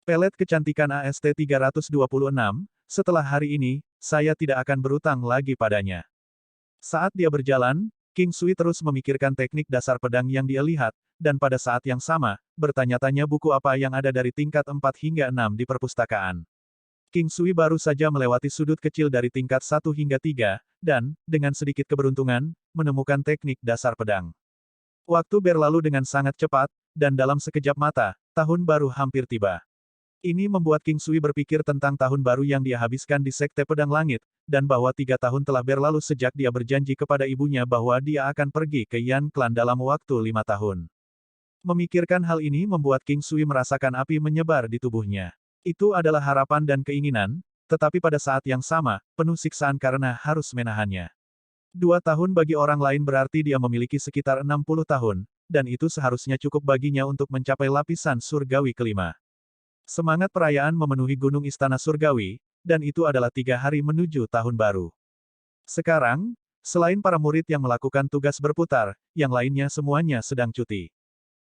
Pelet kecantikan AST-326, setelah hari ini, saya tidak akan berutang lagi padanya. Saat dia berjalan, King Sui terus memikirkan teknik dasar pedang yang dia lihat, dan pada saat yang sama, bertanya-tanya buku apa yang ada dari tingkat 4 hingga 6 di perpustakaan. King Sui baru saja melewati sudut kecil dari tingkat 1 hingga 3, dan, dengan sedikit keberuntungan, menemukan teknik dasar pedang. Waktu berlalu dengan sangat cepat, dan dalam sekejap mata, tahun baru hampir tiba. Ini membuat King Sui berpikir tentang tahun baru yang dia habiskan di Sekte Pedang Langit, dan bahwa 3 tahun telah berlalu sejak dia berjanji kepada ibunya bahwa dia akan pergi ke Yan Clan dalam waktu 5 tahun. Memikirkan hal ini membuat King Sui merasakan api menyebar di tubuhnya. Itu adalah harapan dan keinginan, tetapi pada saat yang sama, penuh siksaan karena harus menahannya. 2 tahun bagi orang lain berarti dia memiliki sekitar 60 tahun, dan itu seharusnya cukup baginya untuk mencapai lapisan surgawi kelima. Semangat perayaan memenuhi gunung istana surgawi, dan itu adalah 3 hari menuju tahun baru. Sekarang, selain para murid yang melakukan tugas berputar, yang lainnya semuanya sedang cuti.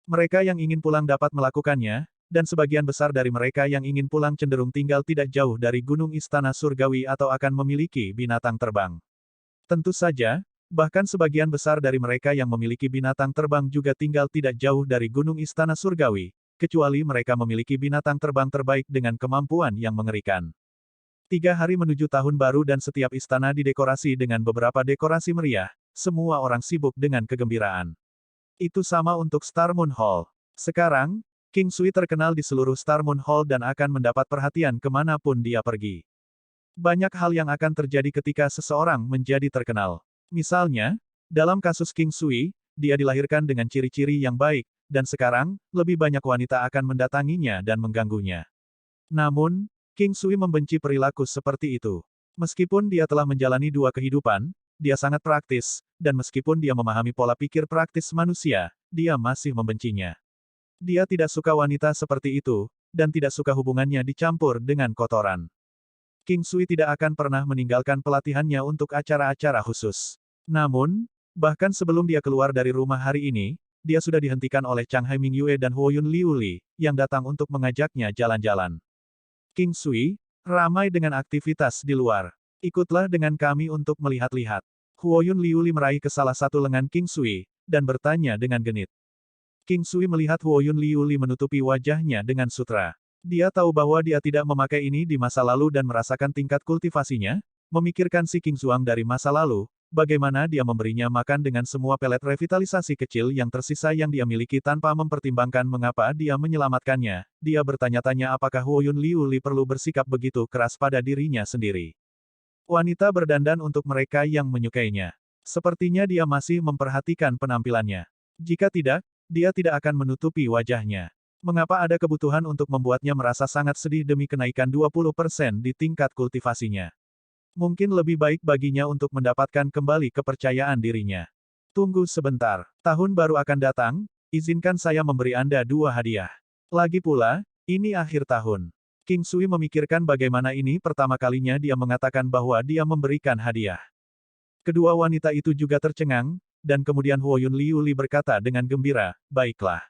Mereka yang ingin pulang dapat melakukannya, dan sebagian besar dari mereka yang ingin pulang cenderung tinggal tidak jauh dari gunung istana surgawi atau akan memiliki binatang terbang. Tentu saja, bahkan sebagian besar dari mereka yang memiliki binatang terbang juga tinggal tidak jauh dari gunung istana surgawi, kecuali mereka memiliki binatang terbang terbaik dengan kemampuan yang mengerikan. 3 hari menuju tahun baru dan setiap istana didekorasi dengan beberapa dekorasi meriah, semua orang sibuk dengan kegembiraan. Itu sama untuk Star Moon Hall. Sekarang, King Sui terkenal di seluruh Star Moon Hall dan akan mendapat perhatian kemanapun dia pergi. Banyak hal yang akan terjadi ketika seseorang menjadi terkenal. Misalnya, dalam kasus King Sui, dia dilahirkan dengan ciri-ciri yang baik, dan sekarang, lebih banyak wanita akan mendatanginya dan mengganggunya. Namun, King Sui membenci perilaku seperti itu. Meskipun dia telah menjalani 2 kehidupan, dia sangat praktis, dan meskipun dia memahami pola pikir praktis manusia, dia masih membencinya. Dia tidak suka wanita seperti itu, dan tidak suka hubungannya dicampur dengan kotoran. King Sui tidak akan pernah meninggalkan pelatihannya untuk acara-acara khusus. Namun, bahkan sebelum dia keluar dari rumah hari ini, dia sudah dihentikan oleh Chang Hai Mingyue dan Huoyun Liuli, yang datang untuk mengajaknya jalan-jalan. King Sui, ramai dengan aktivitas di luar. Ikutlah dengan kami untuk melihat-lihat. Huoyun Liuli meraih ke salah satu lengan King Sui, dan bertanya dengan genit. King Sui melihat Huoyun Liuli menutupi wajahnya dengan sutra. Dia tahu bahwa dia tidak memakai ini di masa lalu dan merasakan tingkat kultivasinya, memikirkan si King Zuang dari masa lalu, bagaimana dia memberinya makan dengan semua pelet revitalisasi kecil yang tersisa yang dia miliki tanpa mempertimbangkan mengapa dia menyelamatkannya. Dia bertanya-tanya apakah Huoyun Liuli perlu bersikap begitu keras pada dirinya sendiri. Wanita berdandan untuk mereka yang menyukainya. Sepertinya dia masih memperhatikan penampilannya. Jika tidak, dia tidak akan menutupi wajahnya. Mengapa ada kebutuhan untuk membuatnya merasa sangat sedih demi kenaikan 20% di tingkat kultivasinya? Mungkin lebih baik baginya untuk mendapatkan kembali kepercayaan dirinya. Tunggu sebentar, tahun baru akan datang, izinkan saya memberi Anda 2 hadiah. Lagi pula, ini akhir tahun. King Sui memikirkan bagaimana ini pertama kalinya dia mengatakan bahwa dia memberikan hadiah. Kedua wanita itu juga tercengang, dan kemudian Huoyun Liuli berkata dengan gembira, baiklah.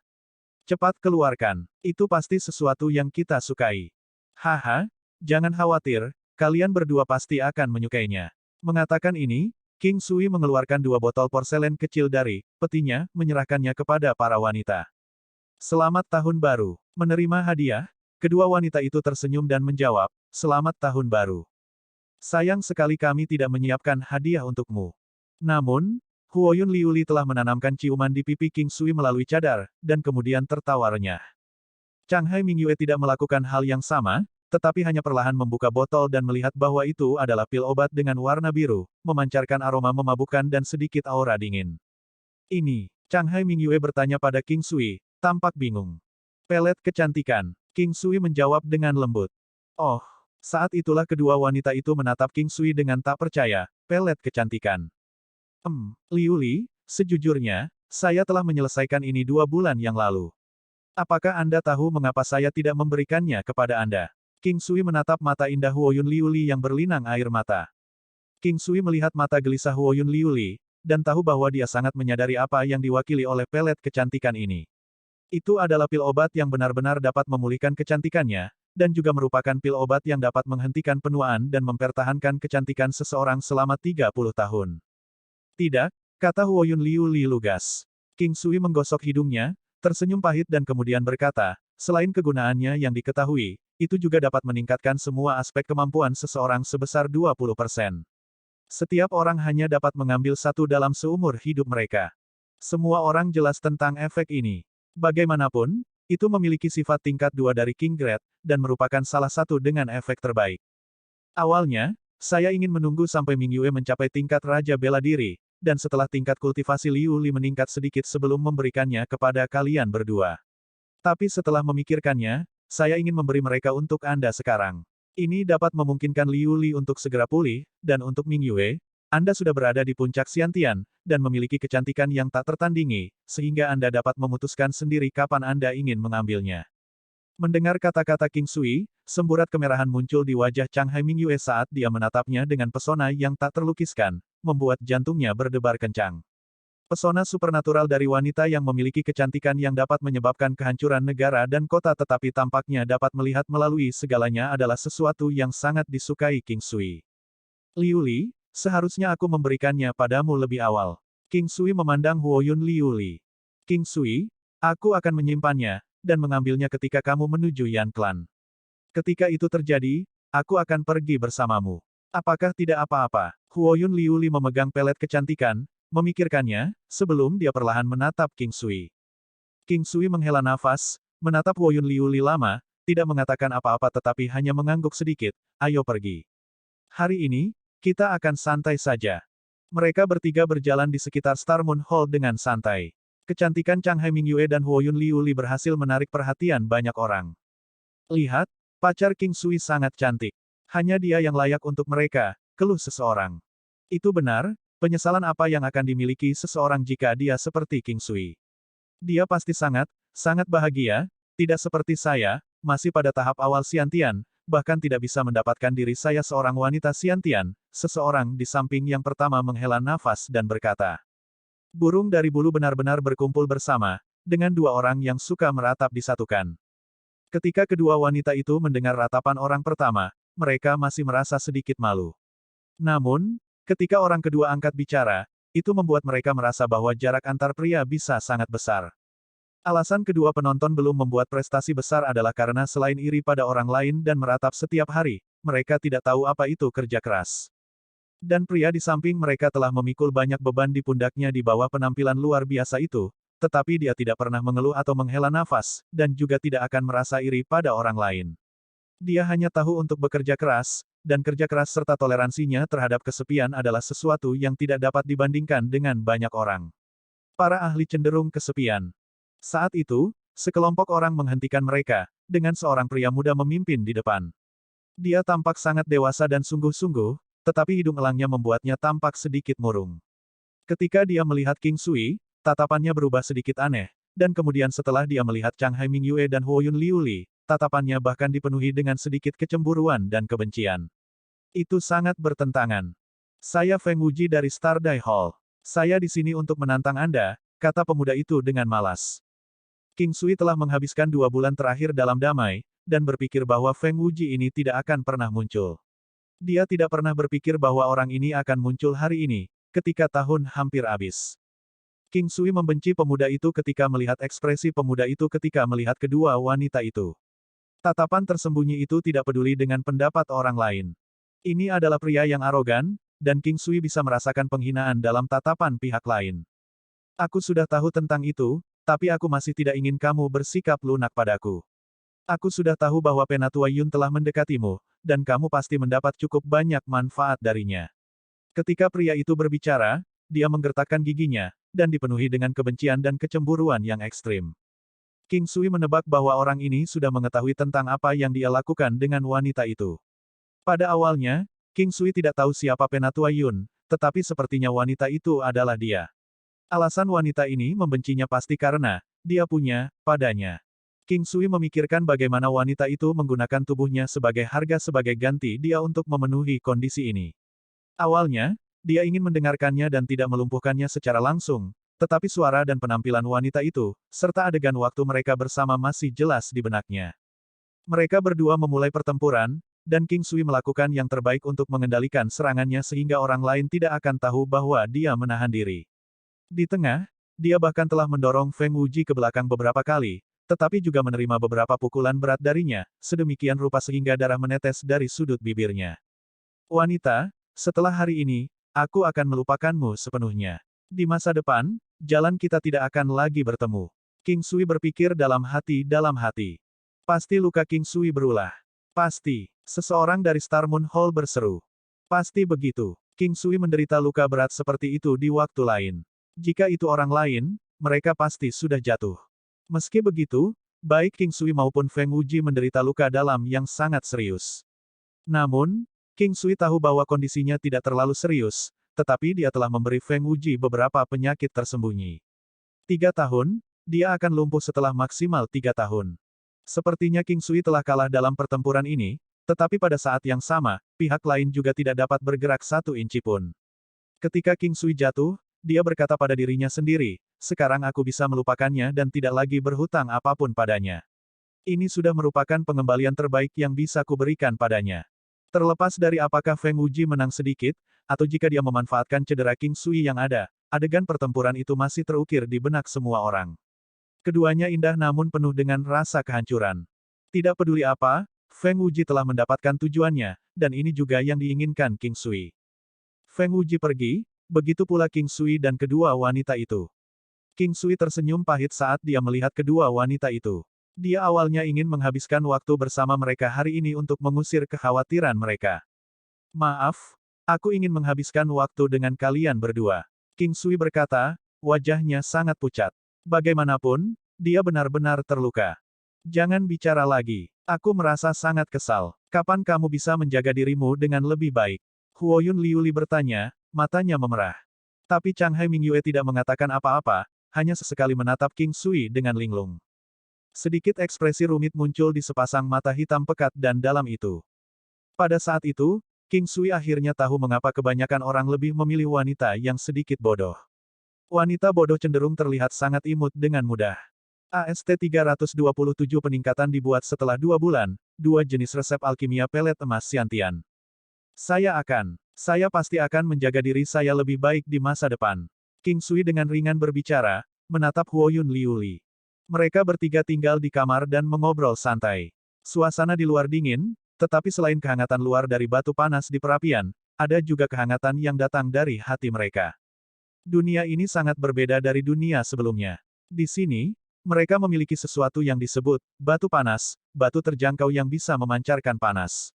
Cepat keluarkan, itu pasti sesuatu yang kita sukai. Haha, jangan khawatir, kalian berdua pasti akan menyukainya. Mengatakan ini, King Sui mengeluarkan 2 botol porselen kecil dari petinya, menyerahkannya kepada para wanita. Selamat tahun baru. Menerima hadiah, kedua wanita itu tersenyum dan menjawab, selamat tahun baru. Sayang sekali kami tidak menyiapkan hadiah untukmu. Namun, Huoyun Liuli telah menanamkan ciuman di pipi King Sui melalui cadar, dan kemudian tertawa renyah. Chang Hai Mingyue tidak melakukan hal yang sama, tetapi hanya perlahan membuka botol dan melihat bahwa itu adalah pil obat dengan warna biru, memancarkan aroma memabukkan dan sedikit aura dingin. Ini, Chang Hai Mingyue bertanya pada King Sui, tampak bingung. Pelet kecantikan, King Sui menjawab dengan lembut. Oh, saat itulah kedua wanita itu menatap King Sui dengan tak percaya, pelet kecantikan. Liuli, sejujurnya, saya telah menyelesaikan ini 2 bulan yang lalu. Apakah Anda tahu mengapa saya tidak memberikannya kepada Anda? King Sui menatap mata indah Huoyun Liuli yang berlinang air mata. King Sui melihat mata gelisah Huoyun Liuli, dan tahu bahwa dia sangat menyadari apa yang diwakili oleh pelet kecantikan ini. Itu adalah pil obat yang benar-benar dapat memulihkan kecantikannya, dan juga merupakan pil obat yang dapat menghentikan penuaan dan mempertahankan kecantikan seseorang selama 30 tahun. Tidak, kata Huoyun Liu Li lugas. King Sui menggosok hidungnya, tersenyum pahit dan kemudian berkata, selain kegunaannya yang diketahui, itu juga dapat meningkatkan semua aspek kemampuan seseorang sebesar 20%. Setiap orang hanya dapat mengambil satu dalam seumur hidup mereka. Semua orang jelas tentang efek ini. Bagaimanapun, itu memiliki sifat tingkat 2 dari King Grade, dan merupakan salah satu dengan efek terbaik. Awalnya, saya ingin menunggu sampai Ming Yue mencapai tingkat Raja Bela Diri, dan setelah tingkat kultivasi Liu Li meningkat sedikit sebelum memberikannya kepada kalian berdua. Tapi setelah memikirkannya, saya ingin memberi mereka untuk Anda sekarang. Ini dapat memungkinkan Liu Li untuk segera pulih, dan untuk Ming Yue, Anda sudah berada di puncak Xiantian, dan memiliki kecantikan yang tak tertandingi, sehingga Anda dapat memutuskan sendiri kapan Anda ingin mengambilnya. Mendengar kata-kata King Sui, semburat kemerahan muncul di wajah Chang Hai Ming Yue saat dia menatapnya dengan pesona yang tak terlukiskan, membuat jantungnya berdebar kencang. Pesona supernatural dari wanita yang memiliki kecantikan yang dapat menyebabkan kehancuran negara dan kota tetapi tampaknya dapat melihat melalui segalanya adalah sesuatu yang sangat disukai King Sui. Liu Li, seharusnya aku memberikannya padamu lebih awal. King Sui memandang Huoyun Liu Li. King Sui, aku akan menyimpannya, dan mengambilnya ketika kamu menuju Yan Clan. Ketika itu terjadi, aku akan pergi bersamamu. Apakah tidak apa-apa? Huoyun Liu Li memegang pelet kecantikan, memikirkannya, sebelum dia perlahan menatap King Sui. King Sui menghela nafas, menatap Huoyun Liu Li lama, tidak mengatakan apa-apa tetapi hanya mengangguk sedikit, ayo pergi. Hari ini, kita akan santai saja. Mereka bertiga berjalan di sekitar Star Moon Hall dengan santai. Kecantikan Chang Hai Ming Yue dan Huoyun Liu Li berhasil menarik perhatian banyak orang. Lihat, pacar King Sui sangat cantik. Hanya dia yang layak untuk mereka, keluh seseorang. Itu benar. Penyesalan apa yang akan dimiliki seseorang jika dia seperti King Sui? Dia pasti sangat, sangat bahagia, tidak seperti saya, masih pada tahap awal Xiantian, bahkan tidak bisa mendapatkan diri saya seorang wanita Xiantian, seseorang di samping yang pertama menghela nafas dan berkata. Burung dari bulu benar-benar berkumpul bersama, dengan dua orang yang suka meratap disatukan. Ketika kedua wanita itu mendengar ratapan orang pertama, mereka masih merasa sedikit malu. Namun, ketika orang kedua angkat bicara, itu membuat mereka merasa bahwa jarak antar pria bisa sangat besar. Alasan kedua penonton belum membuat prestasi besar adalah karena selain iri pada orang lain dan meratap setiap hari, mereka tidak tahu apa itu kerja keras. Dan pria di samping mereka telah memikul banyak beban di pundaknya di bawah penampilan luar biasa itu, tetapi dia tidak pernah mengeluh atau menghela nafas, dan juga tidak akan merasa iri pada orang lain. Dia hanya tahu untuk bekerja keras, dan kerja keras serta toleransinya terhadap kesepian adalah sesuatu yang tidak dapat dibandingkan dengan banyak orang. Para ahli cenderung kesepian. Saat itu, sekelompok orang menghentikan mereka, dengan seorang pria muda memimpin di depan. Dia tampak sangat dewasa dan sungguh-sungguh, tetapi hidung elangnya membuatnya tampak sedikit murung. Ketika dia melihat King Sui, tatapannya berubah sedikit aneh, dan kemudian setelah dia melihat Chang Hai Ming Yue dan Huoyun Liu Li, tatapannya bahkan dipenuhi dengan sedikit kecemburuan dan kebencian. Itu sangat bertentangan. Saya Feng Wuji dari Stardai Hall. Saya di sini untuk menantang Anda, kata pemuda itu dengan malas. King Sui telah menghabiskan 2 bulan terakhir dalam damai, dan berpikir bahwa Feng Wuji ini tidak akan pernah muncul. Dia tidak pernah berpikir bahwa orang ini akan muncul hari ini, ketika tahun hampir habis. King Sui membenci pemuda itu ketika melihat ekspresi pemuda itu ketika melihat kedua wanita itu. Tatapan tersembunyi itu tidak peduli dengan pendapat orang lain. Ini adalah pria yang arogan, dan King Sui bisa merasakan penghinaan dalam tatapan pihak lain. Aku sudah tahu tentang itu, tapi aku masih tidak ingin kamu bersikap lunak padaku. Aku sudah tahu bahwa Penatua Yun telah mendekatimu, dan kamu pasti mendapat cukup banyak manfaat darinya. Ketika pria itu berbicara, dia menggertakkan giginya, dan dipenuhi dengan kebencian dan kecemburuan yang ekstrim. King Sui menebak bahwa orang ini sudah mengetahui tentang apa yang dia lakukan dengan wanita itu. Pada awalnya, King Sui tidak tahu siapa Penatua Yun, tetapi sepertinya wanita itu adalah dia. Alasan wanita ini membencinya pasti karena dia punya padanya. King Sui memikirkan bagaimana wanita itu menggunakan tubuhnya sebagai harga sebagai ganti dia untuk memenuhi kondisi ini. Awalnya, dia ingin mendengarkannya dan tidak melumpuhkannya secara langsung, tetapi suara dan penampilan wanita itu, serta adegan waktu mereka bersama masih jelas di benaknya. Mereka berdua memulai pertempuran, dan King Sui melakukan yang terbaik untuk mengendalikan serangannya sehingga orang lain tidak akan tahu bahwa dia menahan diri. Di tengah, dia bahkan telah mendorong Feng Wuji ke belakang beberapa kali, tetapi juga menerima beberapa pukulan berat darinya, sedemikian rupa sehingga darah menetes dari sudut bibirnya. Wanita, setelah hari ini, aku akan melupakanmu sepenuhnya. Di masa depan, jalan kita tidak akan lagi bertemu. King Sui berpikir dalam hati. Pasti luka King Sui berulah. Pasti. Seseorang dari Star Moon Hall berseru. Pasti begitu. King Sui menderita luka berat seperti itu di waktu lain. Jika itu orang lain, mereka pasti sudah jatuh. Meski begitu, baik King Sui maupun Feng Wuji menderita luka dalam yang sangat serius. Namun, King Sui tahu bahwa kondisinya tidak terlalu serius, tetapi dia telah memberi Feng Wuji beberapa penyakit tersembunyi. 3 tahun, dia akan lumpuh setelah maksimal 3 tahun. Sepertinya King Sui telah kalah dalam pertempuran ini, tetapi pada saat yang sama, pihak lain juga tidak dapat bergerak 1 inci pun. Ketika King Sui jatuh, dia berkata pada dirinya sendiri, sekarang aku bisa melupakannya dan tidak lagi berhutang apapun padanya. Ini sudah merupakan pengembalian terbaik yang bisa kuberikan padanya. Terlepas dari apakah Feng Wuji menang sedikit, atau jika dia memanfaatkan cedera King Sui yang ada, adegan pertempuran itu masih terukir di benak semua orang. Keduanya indah namun penuh dengan rasa kehancuran. Tidak peduli apa, Feng Wuji telah mendapatkan tujuannya, dan ini juga yang diinginkan King Sui. Feng Wuji pergi, begitu pula King Sui dan kedua wanita itu. King Sui tersenyum pahit saat dia melihat kedua wanita itu. Dia awalnya ingin menghabiskan waktu bersama mereka hari ini untuk mengusir kekhawatiran mereka. Maaf, aku ingin menghabiskan waktu dengan kalian berdua. King Sui berkata, wajahnya sangat pucat. Bagaimanapun, dia benar-benar terluka. Jangan bicara lagi. Aku merasa sangat kesal. Kapan kamu bisa menjaga dirimu dengan lebih baik? Huoyun Liuli bertanya, matanya memerah. Tapi Changhai Mingyue tidak mengatakan apa-apa, hanya sesekali menatap King Sui dengan linglung. Sedikit ekspresi rumit muncul di sepasang mata hitam pekat dan dalam itu. Pada saat itu, King Sui akhirnya tahu mengapa kebanyakan orang lebih memilih wanita yang sedikit bodoh. Wanita bodoh cenderung terlihat sangat imut dengan mudah. AST 327 peningkatan dibuat setelah 2 bulan, 2 jenis resep alkimia pelet emas Xiantian. Saya pasti akan menjaga diri saya lebih baik di masa depan. King Sui dengan ringan berbicara, menatap Huoyun Liuli. Mereka bertiga tinggal di kamar dan mengobrol santai. Suasana di luar dingin, tetapi selain kehangatan luar dari batu panas di perapian, ada juga kehangatan yang datang dari hati mereka. Dunia ini sangat berbeda dari dunia sebelumnya. Di sini, mereka memiliki sesuatu yang disebut batu panas, batu terjangkau yang bisa memancarkan panas.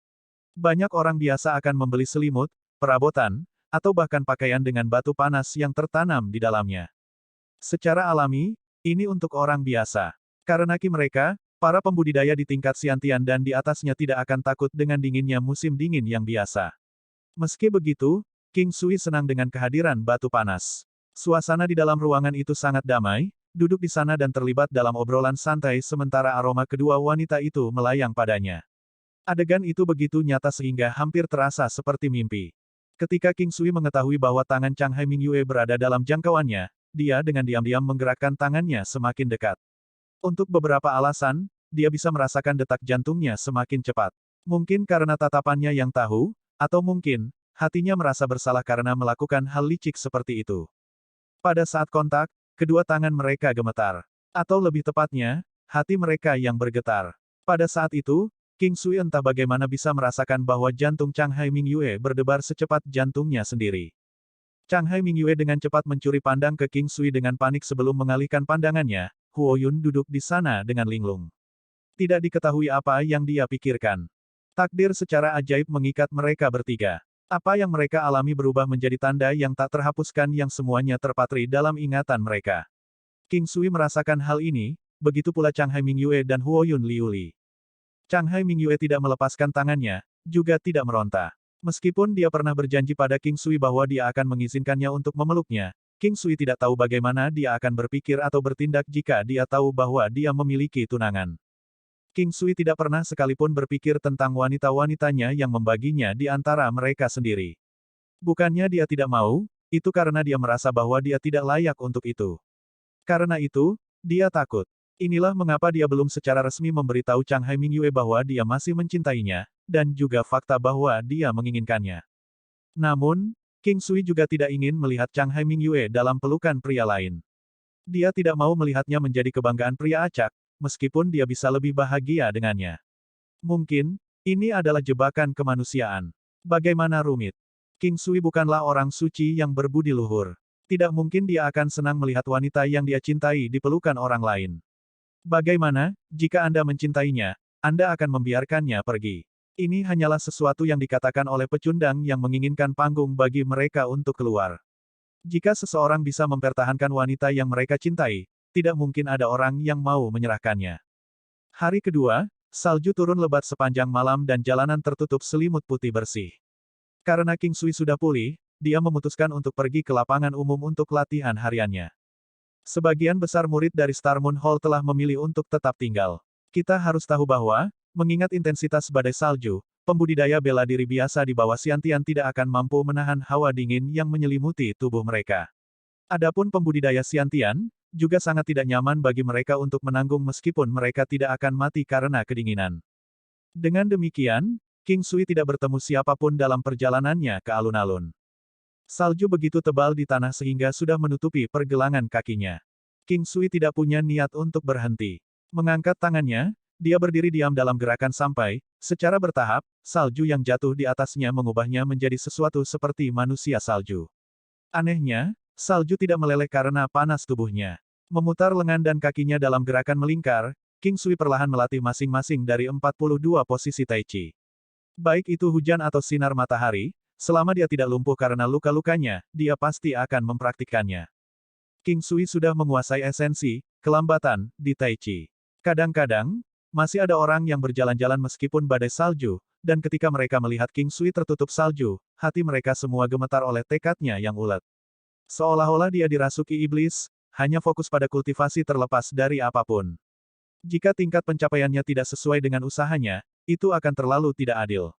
Banyak orang biasa akan membeli selimut, perabotan, atau bahkan pakaian dengan batu panas yang tertanam di dalamnya. Secara alami, ini untuk orang biasa. Karena mereka, para pembudidaya di tingkat Xiantian dan di atasnya tidak akan takut dengan dinginnya musim dingin yang biasa. Meski begitu, King Sui senang dengan kehadiran batu panas. Suasana di dalam ruangan itu sangat damai, duduk di sana dan terlibat dalam obrolan santai sementara aroma kedua wanita itu melayang padanya. Adegan itu begitu nyata sehingga hampir terasa seperti mimpi. Ketika King Sui mengetahui bahwa tangan Changhai Mingyue berada dalam jangkauannya, dia dengan diam-diam menggerakkan tangannya semakin dekat. Untuk beberapa alasan, dia bisa merasakan detak jantungnya semakin cepat. Mungkin karena tatapannya yang tahu, atau mungkin, hatinya merasa bersalah karena melakukan hal licik seperti itu. Pada saat kontak, kedua tangan mereka gemetar. Atau lebih tepatnya, hati mereka yang bergetar. Pada saat itu, King Sui entah bagaimana bisa merasakan bahwa jantung Changhai Mingyue berdebar secepat jantungnya sendiri. Changhai Mingyue dengan cepat mencuri pandang ke King Sui dengan panik sebelum mengalihkan pandangannya, Huoyun duduk di sana dengan linglung. Tidak diketahui apa yang dia pikirkan. Takdir secara ajaib mengikat mereka bertiga. Apa yang mereka alami berubah menjadi tanda yang tak terhapuskan yang semuanya terpatri dalam ingatan mereka. King Sui merasakan hal ini, begitu pula Changhai Mingyue dan Huoyun Liuli. Changhai Mingyue tidak melepaskan tangannya, juga tidak meronta. Meskipun dia pernah berjanji pada King Sui bahwa dia akan mengizinkannya untuk memeluknya, King Sui tidak tahu bagaimana dia akan berpikir atau bertindak jika dia tahu bahwa dia memiliki tunangan. King Sui tidak pernah sekalipun berpikir tentang wanita-wanitanya yang membaginya di antara mereka sendiri. Bukannya dia tidak mau, itu karena dia merasa bahwa dia tidak layak untuk itu. Karena itu, dia takut. Inilah mengapa dia belum secara resmi memberitahu Chang Hai Mingyue bahwa dia masih mencintainya, dan juga fakta bahwa dia menginginkannya. Namun, King Sui juga tidak ingin melihat Chang Hai Mingyue dalam pelukan pria lain. Dia tidak mau melihatnya menjadi kebanggaan pria acak, meskipun dia bisa lebih bahagia dengannya. Mungkin, ini adalah jebakan kemanusiaan. Bagaimana rumit. King Sui bukanlah orang suci yang berbudi luhur. Tidak mungkin dia akan senang melihat wanita yang dia cintai dipelukan orang lain. Bagaimana, jika Anda mencintainya, Anda akan membiarkannya pergi. Ini hanyalah sesuatu yang dikatakan oleh pecundang yang menginginkan panggung bagi mereka untuk keluar. Jika seseorang bisa mempertahankan wanita yang mereka cintai, tidak mungkin ada orang yang mau menyerahkannya. Hari kedua, salju turun lebat sepanjang malam dan jalanan tertutup selimut putih bersih. Karena King Sui sudah pulih, dia memutuskan untuk pergi ke lapangan umum untuk latihan hariannya. Sebagian besar murid dari Star Moon Hall telah memilih untuk tetap tinggal. Kita harus tahu bahwa, mengingat intensitas badai salju, pembudidaya bela diri biasa di bawah Xiantian tidak akan mampu menahan hawa dingin yang menyelimuti tubuh mereka. Adapun pembudidaya Xiantian, juga sangat tidak nyaman bagi mereka untuk menanggung meskipun mereka tidak akan mati karena kedinginan. Dengan demikian, King Sui tidak bertemu siapapun dalam perjalanannya ke alun-alun. Salju begitu tebal di tanah sehingga sudah menutupi pergelangan kakinya. King Sui tidak punya niat untuk berhenti. Mengangkat tangannya, dia berdiri diam dalam gerakan sampai, secara bertahap, salju yang jatuh di atasnya mengubahnya menjadi sesuatu seperti manusia salju. Anehnya, salju tidak meleleh karena panas tubuhnya. Memutar lengan dan kakinya dalam gerakan melingkar, King Sui perlahan melatih masing-masing dari 42 posisi Tai Chi. Baik itu hujan atau sinar matahari, selama dia tidak lumpuh karena luka-lukanya, dia pasti akan mempraktikkannya. King Sui sudah menguasai esensi, kelambatan, di Tai Chi. Kadang-kadang, masih ada orang yang berjalan-jalan meskipun badai salju, dan ketika mereka melihat King Sui tertutup salju, hati mereka semua gemetar oleh tekadnya yang ulet. Seolah-olah dia dirasuki iblis, hanya fokus pada kultivasi terlepas dari apapun. Jika tingkat pencapaiannya tidak sesuai dengan usahanya, itu akan terlalu tidak adil.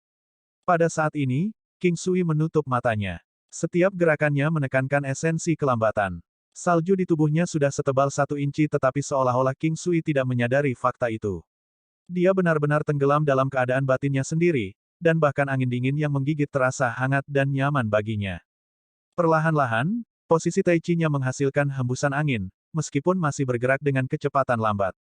Pada saat ini, King Sui menutup matanya. Setiap gerakannya menekankan esensi kelambatan. Salju di tubuhnya sudah setebal 1 inci tetapi seolah-olah King Sui tidak menyadari fakta itu. Dia benar-benar tenggelam dalam keadaan batinnya sendiri, dan bahkan angin dingin yang menggigit terasa hangat dan nyaman baginya. Perlahan-lahan, posisi Tai Chi-nya menghasilkan hembusan angin, meskipun masih bergerak dengan kecepatan lambat.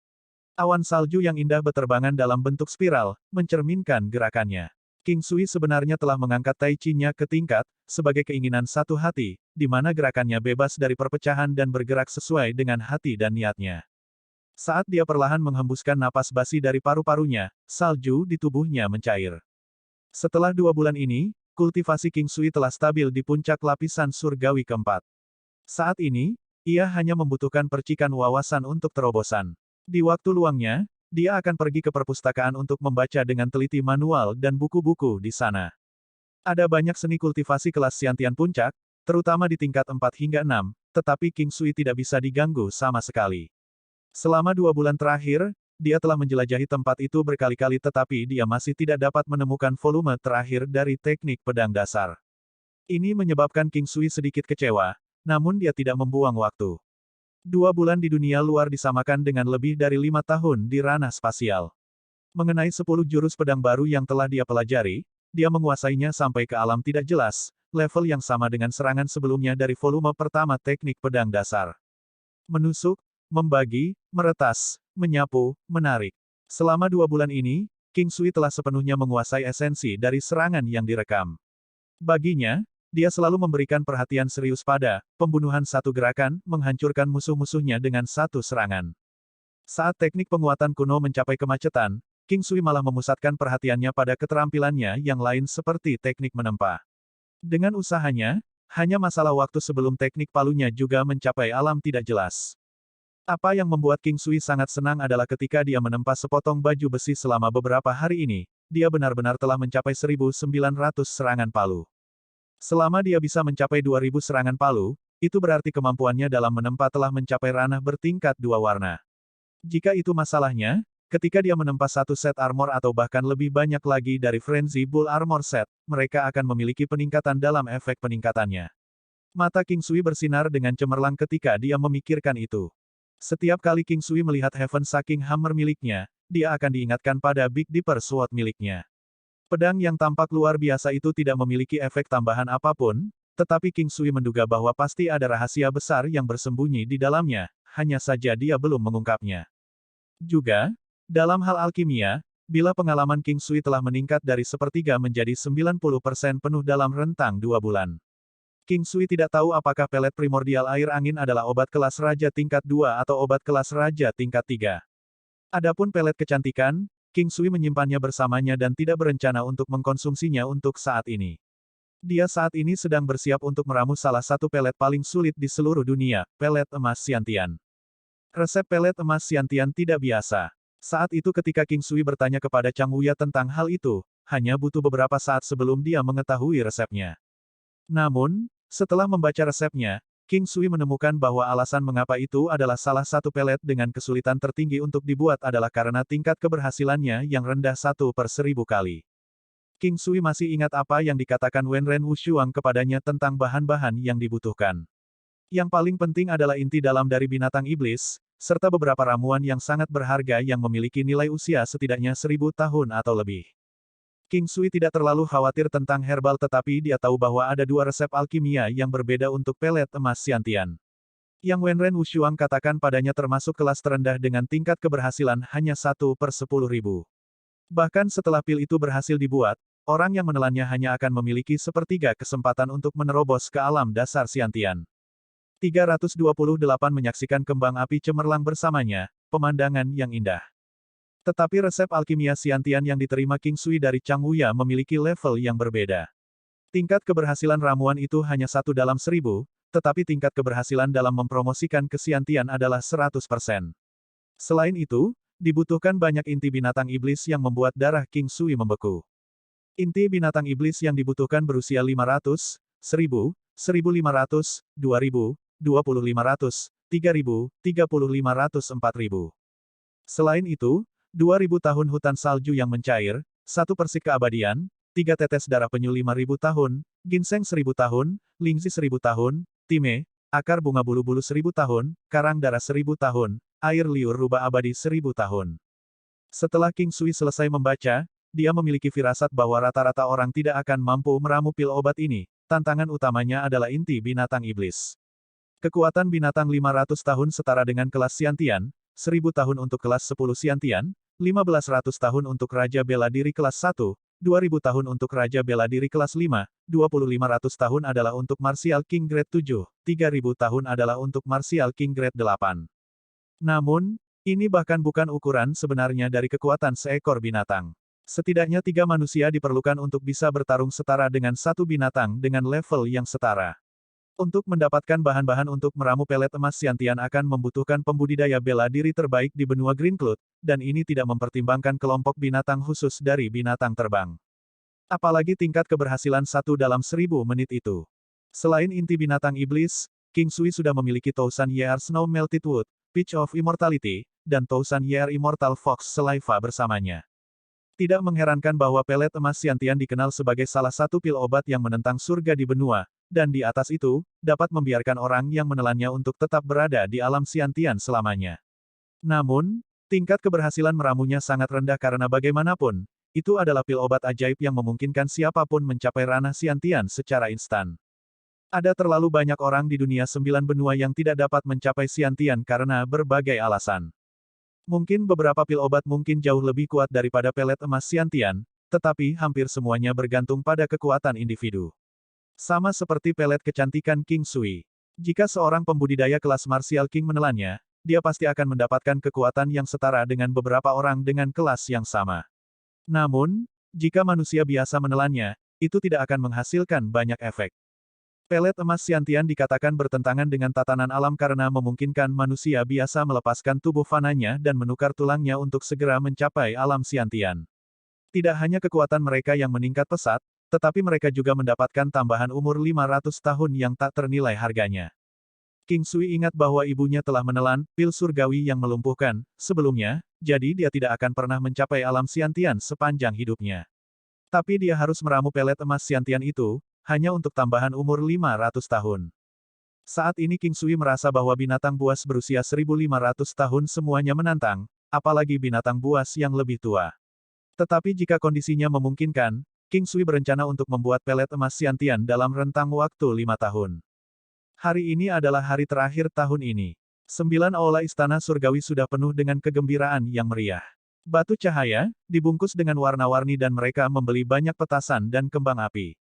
Awan salju yang indah beterbangan dalam bentuk spiral, mencerminkan gerakannya. King Sui sebenarnya telah mengangkat Tai Chi-nya ke tingkat, sebagai keinginan satu hati, di mana gerakannya bebas dari perpecahan dan bergerak sesuai dengan hati dan niatnya. Saat dia perlahan menghembuskan napas basi dari paru-parunya, salju di tubuhnya mencair. Setelah 2 bulan ini, kultivasi King Sui telah stabil di puncak lapisan surgawi keempat. Saat ini, ia hanya membutuhkan percikan wawasan untuk terobosan. Di waktu luangnya, dia akan pergi ke perpustakaan untuk membaca dengan teliti manual dan buku-buku di sana. Ada banyak seni kultivasi kelas Xiantian puncak, terutama di tingkat 4 hingga 6, tetapi King Sui tidak bisa diganggu sama sekali. Selama 2 bulan terakhir, dia telah menjelajahi tempat itu berkali-kali tetapi dia masih tidak dapat menemukan volume terakhir dari teknik pedang dasar. Ini menyebabkan King Sui sedikit kecewa, namun dia tidak membuang waktu. 2 bulan di dunia luar disamakan dengan lebih dari 5 tahun di ranah spasial. Mengenai 10 jurus pedang baru yang telah dia pelajari, dia menguasainya sampai ke alam tidak jelas, level yang sama dengan serangan sebelumnya dari volume pertama teknik pedang dasar. Menusuk, membagi, meretas, menyapu, menarik. Selama 2 bulan ini, King Sui telah sepenuhnya menguasai esensi dari serangan yang direkam. Baginya, dia selalu memberikan perhatian serius pada pembunuhan satu gerakan, menghancurkan musuh-musuhnya dengan satu serangan. Saat teknik penguatan kuno mencapai kemacetan, King Sui malah memusatkan perhatiannya pada keterampilannya yang lain seperti teknik menempa. Dengan usahanya, hanya masalah waktu sebelum teknik palunya juga mencapai alam tidak jelas. Apa yang membuat King Sui sangat senang adalah ketika dia menempa sepotong baju besi selama beberapa hari ini, dia benar-benar telah mencapai 1.900 serangan palu. Selama dia bisa mencapai 2.000 serangan palu, itu berarti kemampuannya dalam menempa telah mencapai ranah bertingkat 2 warna. Jika itu masalahnya, ketika dia menempa 1 set armor atau bahkan lebih banyak lagi dari Frenzy Bull Armor Set, mereka akan memiliki peningkatan dalam efek peningkatannya. Mata King Sui bersinar dengan cemerlang ketika dia memikirkan itu. Setiap kali King Sui melihat Heaven Shaking Hammer miliknya, dia akan diingatkan pada Big Dipper Sword miliknya. Pedang yang tampak luar biasa itu tidak memiliki efek tambahan apapun, tetapi King Sui menduga bahwa pasti ada rahasia besar yang bersembunyi di dalamnya, hanya saja dia belum mengungkapnya. Juga, dalam hal alkimia, bila pengalaman King Sui telah meningkat dari sepertiga menjadi 90% penuh dalam rentang 2 bulan. King Sui tidak tahu apakah pelet primordial air angin adalah obat kelas raja tingkat 2 atau obat kelas raja tingkat 3. Adapun pelet kecantikan, King Sui menyimpannya bersamanya dan tidak berencana untuk mengkonsumsinya untuk saat ini. Dia saat ini sedang bersiap untuk meramu salah satu pelet paling sulit di seluruh dunia, pelet emas Xiantian. Resep pelet emas Xiantian tidak biasa. Saat itu ketika King Sui bertanya kepada Chang Wuya tentang hal itu, hanya butuh beberapa saat sebelum dia mengetahui resepnya. Namun, setelah membaca resepnya, King Sui menemukan bahwa alasan mengapa itu adalah salah satu pelet dengan kesulitan tertinggi untuk dibuat adalah karena tingkat keberhasilannya yang rendah 1/1000 kali. King Sui masih ingat apa yang dikatakan Wenren Wushuang kepadanya tentang bahan-bahan yang dibutuhkan. Yang paling penting adalah inti dalam dari binatang iblis, serta beberapa ramuan yang sangat berharga yang memiliki nilai usia setidaknya 1000 tahun atau lebih. King Sui tidak terlalu khawatir tentang herbal tetapi dia tahu bahwa ada 2 resep alkimia yang berbeda untuk pelet emas Xiantian. Yang Wenren Wushuang katakan padanya termasuk kelas terendah dengan tingkat keberhasilan hanya 1/10.000. Bahkan setelah pil itu berhasil dibuat, orang yang menelannya hanya akan memiliki sepertiga kesempatan untuk menerobos ke alam dasar Xiantian. 328 menyaksikan kembang api cemerlang bersamanya, pemandangan yang indah. Tetapi resep alkimia Xiantian yang diterima King Sui dari Chang Wuya memiliki level yang berbeda. Tingkat keberhasilan ramuan itu hanya 1/1000, tetapi tingkat keberhasilan dalam mempromosikan ke Xiantian adalah 100%. Selain itu, dibutuhkan banyak inti binatang iblis yang membuat darah King Sui membeku. Inti binatang iblis yang dibutuhkan berusia 500, 1000, 1500, 2000, 2500, 3000, 3500, 4000. Selain itu, 2000 tahun hutan salju yang mencair, 1 persik keabadian, 3 tetes darah penyu 5000 tahun, ginseng 1000 tahun, lingzi 1000 tahun, time, akar bunga bulu-bulu 1000 tahun, karang darah 1000 tahun, air liur rubah abadi 1000 tahun. Setelah King Sui selesai membaca, dia memiliki firasat bahwa rata-rata orang tidak akan mampu meramu pil obat ini, tantangan utamanya adalah inti binatang iblis. Kekuatan binatang 500 tahun setara dengan kelas Xiantian, 1000 tahun untuk kelas 10 Xiantian, 1500 tahun untuk Raja Bela Diri kelas 1, 2000 tahun untuk Raja Bela Diri kelas 5, 2500 tahun adalah untuk Martial King Grade 7, 3000 tahun adalah untuk Martial King Grade 8. Namun, ini bahkan bukan ukuran sebenarnya dari kekuatan seekor binatang. Setidaknya 3 manusia diperlukan untuk bisa bertarung setara dengan satu binatang dengan level yang setara. Untuk mendapatkan bahan-bahan untuk meramu pelet emas Xiantian akan membutuhkan pembudidaya bela diri terbaik di benua Green Cloud, dan ini tidak mempertimbangkan kelompok binatang khusus dari binatang terbang. Apalagi tingkat keberhasilan 1/1000 menit itu. Selain inti binatang iblis, King Sui sudah memiliki Tousan Year Snow Melted Wood, Pitch of Immortality, dan Tousan Year Immortal Fox Saliva bersamanya. Tidak mengherankan bahwa pelet emas Xiantian dikenal sebagai salah satu pil obat yang menentang surga di benua, dan di atas itu, dapat membiarkan orang yang menelannya untuk tetap berada di alam Xiantian selamanya. Namun, tingkat keberhasilan meramunya sangat rendah karena bagaimanapun, itu adalah pil obat ajaib yang memungkinkan siapapun mencapai ranah Xiantian secara instan. Ada terlalu banyak orang di dunia 9 benua yang tidak dapat mencapai Xiantian karena berbagai alasan. Mungkin beberapa pil obat mungkin jauh lebih kuat daripada pelet emas Xiantian, tetapi hampir semuanya bergantung pada kekuatan individu. Sama seperti pelet kecantikan King Sui. Jika seorang pembudidaya kelas Martial King menelannya, dia pasti akan mendapatkan kekuatan yang setara dengan beberapa orang dengan kelas yang sama. Namun, jika manusia biasa menelannya, itu tidak akan menghasilkan banyak efek. Pelet emas Xiantian dikatakan bertentangan dengan tatanan alam karena memungkinkan manusia biasa melepaskan tubuh fananya dan menukar tulangnya untuk segera mencapai alam Xiantian. Tidak hanya kekuatan mereka yang meningkat pesat, tetapi mereka juga mendapatkan tambahan umur 500 tahun yang tak ternilai harganya. King Sui ingat bahwa ibunya telah menelan pil surgawi yang melumpuhkan sebelumnya, jadi dia tidak akan pernah mencapai alam Xiantian sepanjang hidupnya. Tapi dia harus meramu pelet emas Xiantian itu, hanya untuk tambahan umur 500 tahun. Saat ini King Sui merasa bahwa binatang buas berusia 1.500 tahun semuanya menantang, apalagi binatang buas yang lebih tua. Tetapi jika kondisinya memungkinkan, King Sui berencana untuk membuat pelet emas Xiantian dalam rentang waktu 5 tahun. Hari ini adalah hari terakhir tahun ini. 9 aula istana surgawi sudah penuh dengan kegembiraan yang meriah. Batu cahaya, dibungkus dengan warna-warni dan mereka membeli banyak petasan dan kembang api.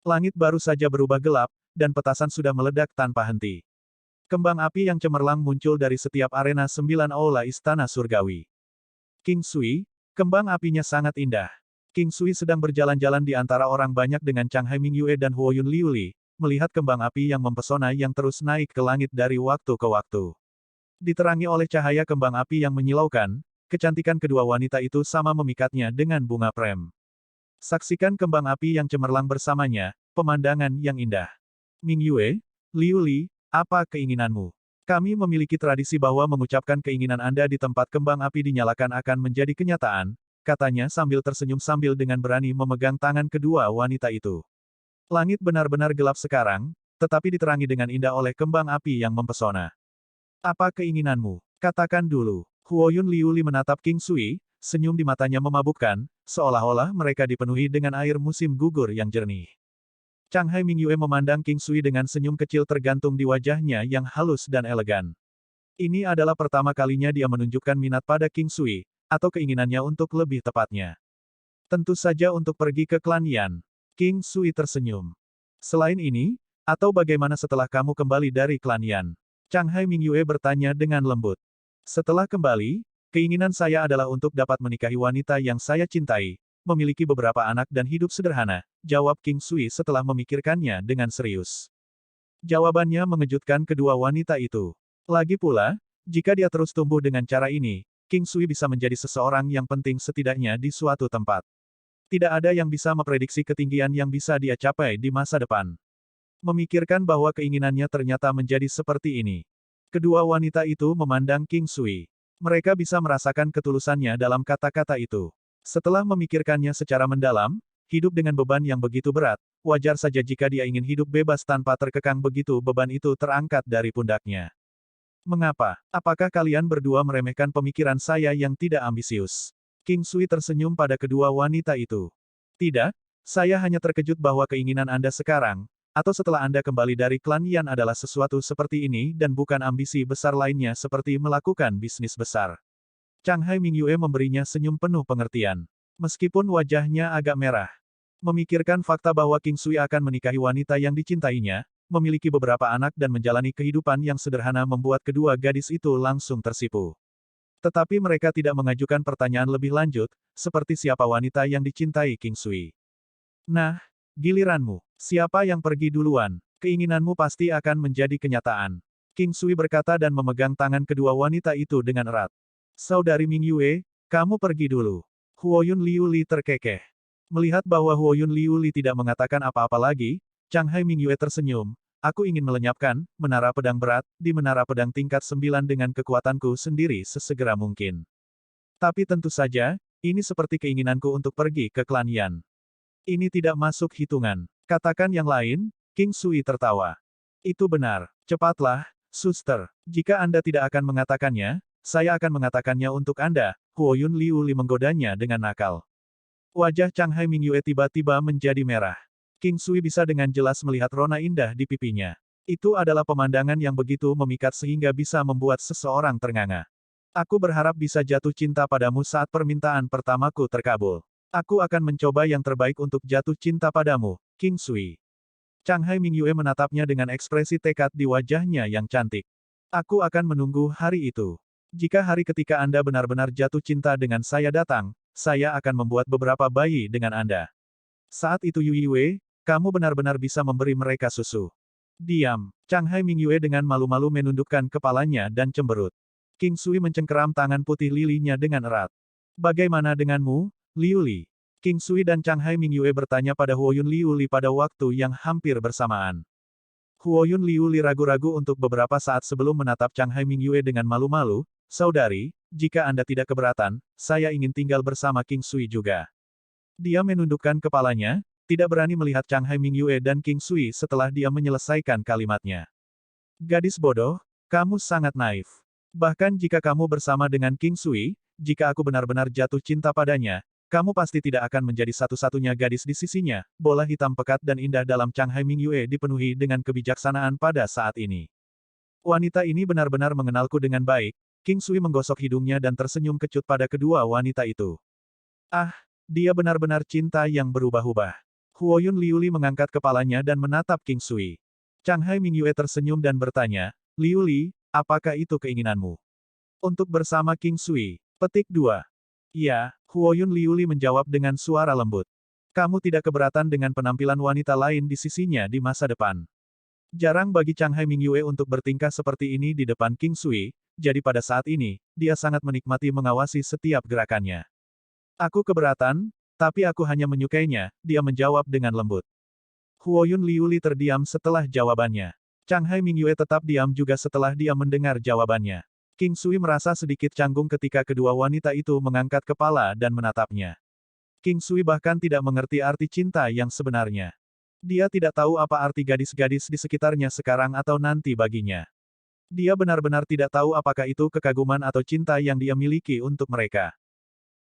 Langit baru saja berubah gelap, dan petasan sudah meledak tanpa henti. Kembang api yang cemerlang muncul dari setiap arena 9 aula istana surgawi. King Sui, kembang apinya sangat indah. King Sui sedang berjalan-jalan di antara orang banyak dengan Chang Hai Mingyue dan Huoyun Liuli, melihat kembang api yang mempesona yang terus naik ke langit dari waktu ke waktu. Diterangi oleh cahaya kembang api yang menyilaukan, kecantikan kedua wanita itu sama memikatnya dengan bunga prem. Saksikan kembang api yang cemerlang bersamanya, pemandangan yang indah. Mingyue, Liuli, apa keinginanmu? Kami memiliki tradisi bahwa mengucapkan keinginan Anda di tempat kembang api dinyalakan akan menjadi kenyataan, katanya sambil tersenyum sambil dengan berani memegang tangan kedua wanita itu. Langit benar-benar gelap sekarang, tetapi diterangi dengan indah oleh kembang api yang mempesona. Apa keinginanmu? Katakan dulu. Huoyun Liuli menatap King Sui, senyum di matanya memabukkan, seolah-olah mereka dipenuhi dengan air musim gugur yang jernih. Chang Hai Mingyue memandang King Sui dengan senyum kecil tergantung di wajahnya yang halus dan elegan. Ini adalah pertama kalinya dia menunjukkan minat pada King Sui, atau keinginannya untuk lebih tepatnya. Tentu saja untuk pergi ke klan Yan. King Sui tersenyum. Selain ini, atau bagaimana setelah kamu kembali dari klan Yan? Chang Hai Mingyue bertanya dengan lembut. Setelah kembali, keinginan saya adalah untuk dapat menikahi wanita yang saya cintai, memiliki beberapa anak dan hidup sederhana, jawab King Sui setelah memikirkannya dengan serius. Jawabannya mengejutkan kedua wanita itu. Lagi pula, jika dia terus tumbuh dengan cara ini, King Sui bisa menjadi seseorang yang penting setidaknya di suatu tempat. Tidak ada yang bisa memprediksi ketinggian yang bisa dia capai di masa depan. Memikirkan bahwa keinginannya ternyata menjadi seperti ini. Kedua wanita itu memandang King Sui. Mereka bisa merasakan ketulusannya dalam kata-kata itu. Setelah memikirkannya secara mendalam, hidup dengan beban yang begitu berat, wajar saja jika dia ingin hidup bebas tanpa terkekang begitu beban itu terangkat dari pundaknya. Mengapa? Apakah kalian berdua meremehkan pemikiran saya yang tidak ambisius? King Sui tersenyum pada kedua wanita itu. Tidak, saya hanya terkejut bahwa keinginan Anda sekarang, atau setelah Anda kembali dari klan Yan adalah sesuatu seperti ini dan bukan ambisi besar lainnya seperti melakukan bisnis besar. Chang Hai Mingyue memberinya senyum penuh pengertian. Meskipun wajahnya agak merah. Memikirkan fakta bahwa King Sui akan menikahi wanita yang dicintainya, memiliki beberapa anak dan menjalani kehidupan yang sederhana membuat kedua gadis itu langsung tersipu. Tetapi mereka tidak mengajukan pertanyaan lebih lanjut, seperti siapa wanita yang dicintai King Sui. Nah, giliranmu. Siapa yang pergi duluan? Keinginanmu pasti akan menjadi kenyataan. King Sui berkata dan memegang tangan kedua wanita itu dengan erat. Saudari Mingyue, kamu pergi dulu. Huoyun Liuli terkekeh. Melihat bahwa Huoyun Liuli tidak mengatakan apa-apa lagi, Chang Hai Mingyue tersenyum. Aku ingin melenyapkan menara pedang berat di menara pedang tingkat 9 dengan kekuatanku sendiri sesegera mungkin. Tapi tentu saja, ini seperti keinginanku untuk pergi ke klan Yan. Ini tidak masuk hitungan. Katakan yang lain, King Sui tertawa. Itu benar. Cepatlah, suster. Jika Anda tidak akan mengatakannya, saya akan mengatakannya untuk Anda, Huoyun Liuli menggodanya dengan nakal. Wajah Chang Hai Mingyue tiba-tiba menjadi merah. King Sui bisa dengan jelas melihat rona indah di pipinya. Itu adalah pemandangan yang begitu memikat sehingga bisa membuat seseorang ternganga. Aku berharap bisa jatuh cinta padamu saat permintaan pertamaku terkabul. Aku akan mencoba yang terbaik untuk jatuh cinta padamu, King Sui. Chang Hai Mingyue menatapnya dengan ekspresi tekad di wajahnya yang cantik. Aku akan menunggu hari itu. Jika hari ketika Anda benar-benar jatuh cinta dengan saya datang, saya akan membuat beberapa bayi dengan Anda. Saat itu Yui Wei, kamu benar-benar bisa memberi mereka susu. Diam. Chang Hai Mingyue dengan malu-malu menundukkan kepalanya dan cemberut. King Sui mencengkeram tangan putih lilinya dengan erat. Bagaimana denganmu, Liuli? King Sui dan Chang Hai Mingyue bertanya pada Huoyun Liuli pada waktu yang hampir bersamaan. Huoyun Liuli ragu-ragu untuk beberapa saat sebelum menatap Chang Hai Mingyue dengan malu-malu. Saudari, jika Anda tidak keberatan, saya ingin tinggal bersama King Sui juga. Dia menundukkan kepalanya, tidak berani melihat Chang Hai Mingyue dan King Sui setelah dia menyelesaikan kalimatnya. Gadis bodoh, kamu sangat naif. Bahkan jika kamu bersama dengan King Sui, jika aku benar-benar jatuh cinta padanya, kamu pasti tidak akan menjadi satu-satunya gadis di sisinya. Bola hitam pekat dan indah dalam Changhai Mingyue dipenuhi dengan kebijaksanaan pada saat ini. Wanita ini benar-benar mengenalku dengan baik. King Sui menggosok hidungnya dan tersenyum kecut pada kedua wanita itu. Ah, dia benar-benar cinta yang berubah-ubah. Huoyun Liuli mengangkat kepalanya dan menatap King Sui. Changhai Mingyue tersenyum dan bertanya, Liuli, apakah itu keinginanmu? Untuk bersama King Sui. Petik 2. Ya, Huoyun Liuli menjawab dengan suara lembut. Kamu tidak keberatan dengan penampilan wanita lain di sisinya di masa depan. Jarang bagi Changhai Mingyue untuk bertingkah seperti ini di depan King Sui, jadi pada saat ini, dia sangat menikmati mengawasi setiap gerakannya. Aku keberatan, tapi aku hanya menyukainya, dia menjawab dengan lembut. Huoyun Liuli terdiam setelah jawabannya. Changhai Mingyue tetap diam juga setelah dia mendengar jawabannya. King Sui merasa sedikit canggung ketika kedua wanita itu mengangkat kepala dan menatapnya. King Sui bahkan tidak mengerti arti cinta yang sebenarnya. Dia tidak tahu apa arti gadis-gadis di sekitarnya sekarang atau nanti baginya. Dia benar-benar tidak tahu apakah itu kekaguman atau cinta yang dia miliki untuk mereka.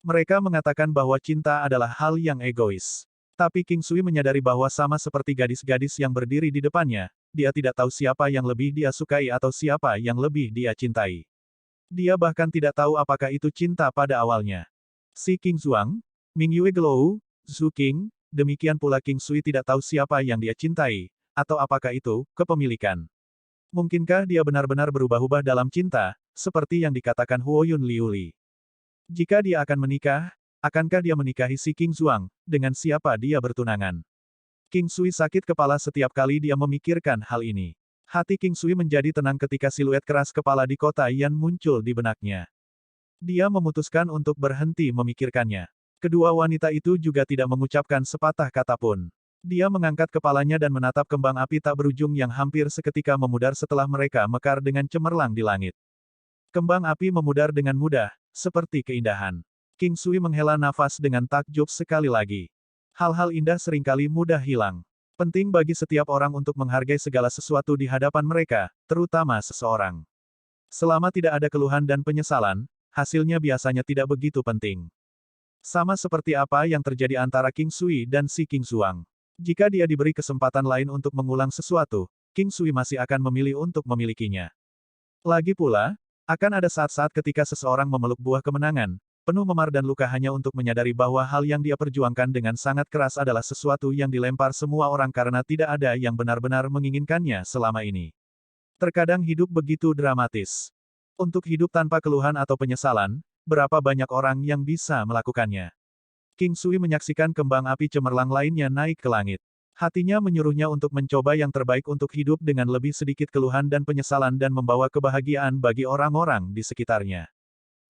Mereka mengatakan bahwa cinta adalah hal yang egois. Tapi King Sui menyadari bahwa sama seperti gadis-gadis yang berdiri di depannya, dia tidak tahu siapa yang lebih dia sukai atau siapa yang lebih dia cintai. Dia bahkan tidak tahu apakah itu cinta pada awalnya. Si King Zuang, Mingyue Gelou, Zhu King, demikian pula King Sui tidak tahu siapa yang dia cintai, atau apakah itu kepemilikan. Mungkinkah dia benar-benar berubah-ubah dalam cinta, seperti yang dikatakan Huoyun Liuli? Jika dia akan menikah, akankah dia menikahi si King Zuang, dengan siapa dia bertunangan? King Sui sakit kepala setiap kali dia memikirkan hal ini. Hati King Sui menjadi tenang ketika siluet keras kepala di kota Yan muncul di benaknya. Dia memutuskan untuk berhenti memikirkannya. Kedua wanita itu juga tidak mengucapkan sepatah kata pun. Dia mengangkat kepalanya dan menatap kembang api tak berujung yang hampir seketika memudar setelah mereka mekar dengan cemerlang di langit. Kembang api memudar dengan mudah, seperti keindahan. King Sui menghela nafas dengan takjub sekali lagi. Hal-hal indah seringkali mudah hilang. Penting bagi setiap orang untuk menghargai segala sesuatu di hadapan mereka, terutama seseorang. Selama tidak ada keluhan dan penyesalan, hasilnya biasanya tidak begitu penting. Sama seperti apa yang terjadi antara King Sui dan si King Zuang. Jika dia diberi kesempatan lain untuk mengulang sesuatu, King Sui masih akan memilih untuk memilikinya. Lagi pula, akan ada saat-saat ketika seseorang memeluk buah kemenangan, penuh memar dan luka hanya untuk menyadari bahwa hal yang dia perjuangkan dengan sangat keras adalah sesuatu yang dilempar semua orang karena tidak ada yang benar-benar menginginkannya selama ini. Terkadang hidup begitu dramatis. Untuk hidup tanpa keluhan atau penyesalan, berapa banyak orang yang bisa melakukannya? King Sui menyaksikan kembang api cemerlang lainnya naik ke langit. Hatinya menyuruhnya untuk mencoba yang terbaik untuk hidup dengan lebih sedikit keluhan dan penyesalan dan membawa kebahagiaan bagi orang-orang di sekitarnya.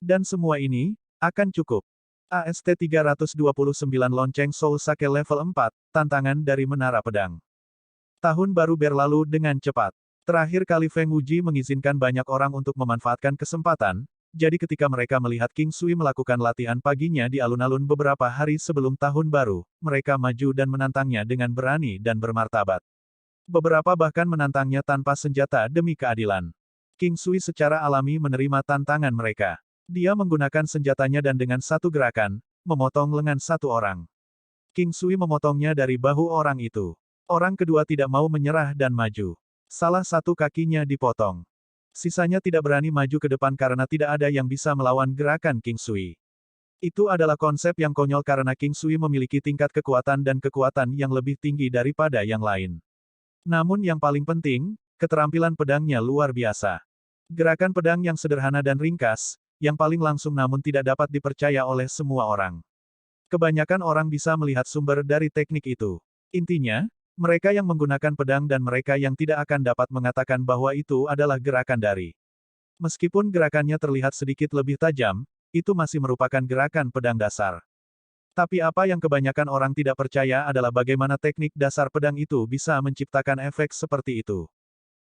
Dan semua ini akan cukup. AST 329 Lonceng Soul Sake level 4, tantangan dari Menara Pedang. Tahun baru berlalu dengan cepat. Terakhir kali Feng Wuji mengizinkan banyak orang untuk memanfaatkan kesempatan, jadi ketika mereka melihat King Sui melakukan latihan paginya di alun-alun beberapa hari sebelum tahun baru, mereka maju dan menantangnya dengan berani dan bermartabat. Beberapa bahkan menantangnya tanpa senjata demi keadilan. King Sui secara alami menerima tantangan mereka. Dia menggunakan senjatanya dan dengan satu gerakan, memotong lengan satu orang. King Sui memotongnya dari bahu orang itu. Orang kedua tidak mau menyerah dan maju. Salah satu kakinya dipotong. Sisanya tidak berani maju ke depan karena tidak ada yang bisa melawan gerakan King Sui. Itu adalah konsep yang konyol karena King Sui memiliki tingkat kekuatan dan kekuatan yang lebih tinggi daripada yang lain. Namun yang paling penting, keterampilan pedangnya luar biasa. Gerakan pedang yang sederhana dan ringkas, yang paling langsung namun tidak dapat dipercaya oleh semua orang. Kebanyakan orang bisa melihat sumber dari teknik itu. Intinya, mereka yang menggunakan pedang dan mereka yang tidak akan dapat mengatakan bahwa itu adalah gerakan dari. Meskipun gerakannya terlihat sedikit lebih tajam, itu masih merupakan gerakan pedang dasar. Tapi apa yang kebanyakan orang tidak percaya adalah bagaimana teknik dasar pedang itu bisa menciptakan efek seperti itu.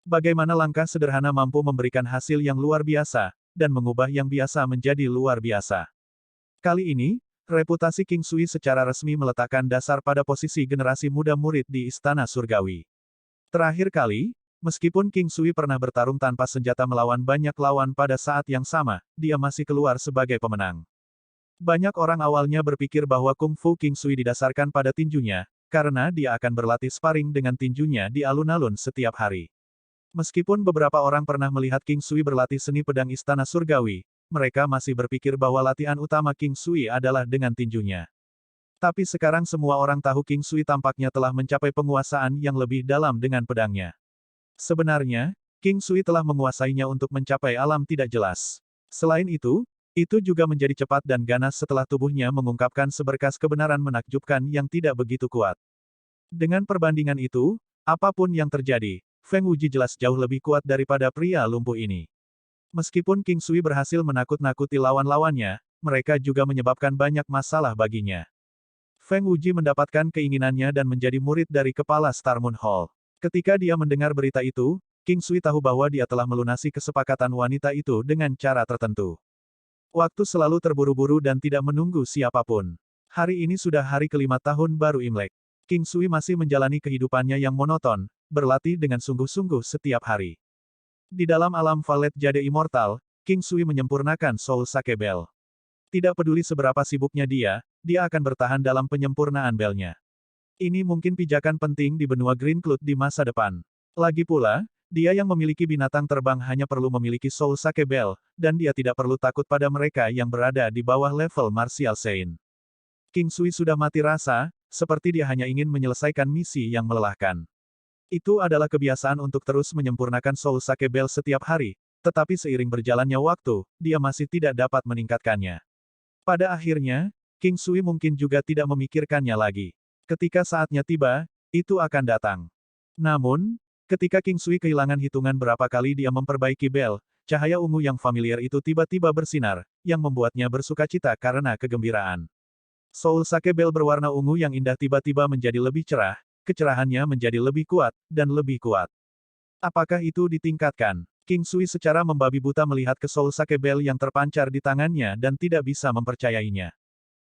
Bagaimana langkah sederhana mampu memberikan hasil yang luar biasa, dan mengubah yang biasa menjadi luar biasa. Kali ini, reputasi King Sui secara resmi meletakkan dasar pada posisi generasi muda murid di Istana Surgawi. Terakhir kali, Meskipun King Sui pernah bertarung tanpa senjata melawan banyak lawan pada saat yang sama, dia masih keluar sebagai pemenang. Banyak orang awalnya berpikir bahwa Kung Fu King Sui didasarkan pada tinjunya, karena dia akan berlatih sparring dengan tinjunya di alun-alun setiap hari. Meskipun beberapa orang pernah melihat King Sui berlatih seni pedang Istana Surgawi, mereka masih berpikir bahwa latihan utama King Sui adalah dengan tinjunya. Tapi sekarang semua orang tahu King Sui tampaknya telah mencapai penguasaan yang lebih dalam dengan pedangnya. Sebenarnya, King Sui telah menguasainya untuk mencapai alam tidak jelas. Selain itu juga menjadi cepat dan ganas setelah tubuhnya mengungkapkan seberkas kebenaran menakjubkan yang tidak begitu kuat. Dengan perbandingan itu, apapun yang terjadi, Feng Wuji jelas jauh lebih kuat daripada pria lumpuh ini. Meskipun King Sui berhasil menakut-nakuti lawan-lawannya, mereka juga menyebabkan banyak masalah baginya. Feng Wuji mendapatkan keinginannya dan menjadi murid dari kepala Star Moon Hall. Ketika dia mendengar berita itu, King Sui tahu bahwa dia telah melunasi kesepakatan wanita itu dengan cara tertentu. Waktu selalu terburu-buru dan tidak menunggu siapapun. Hari ini sudah hari kelima tahun baru Imlek. King Sui masih menjalani kehidupannya yang monoton, berlatih dengan sungguh-sungguh setiap hari. Di dalam alam Valet Jade Immortal, King Sui menyempurnakan Soul Sake Bell. Tidak peduli seberapa sibuknya dia akan bertahan dalam penyempurnaan belnya. Ini mungkin pijakan penting di benua Green Cloud di masa depan. Lagi pula, dia yang memiliki binatang terbang hanya perlu memiliki Soul Sake Bell, dan dia tidak perlu takut pada mereka yang berada di bawah level Martial Saint. King Sui sudah mati rasa, seperti dia hanya ingin menyelesaikan misi yang melelahkan. Itu adalah kebiasaan untuk terus menyempurnakan Soul Sake Bell setiap hari, tetapi seiring berjalannya waktu, dia masih tidak dapat meningkatkannya. Pada akhirnya, King Sui mungkin juga tidak memikirkannya lagi. Ketika saatnya tiba, itu akan datang. Namun, ketika King Sui kehilangan hitungan berapa kali dia memperbaiki bel, cahaya ungu yang familiar itu tiba-tiba bersinar, yang membuatnya bersukacita karena kegembiraan. Soul Sake Bell berwarna ungu yang indah tiba-tiba menjadi lebih cerah, kecerahannya menjadi lebih kuat, dan lebih kuat. Apakah itu ditingkatkan? King Sui secara membabi buta melihat ke Soul Sake Bell yang terpancar di tangannya dan tidak bisa mempercayainya.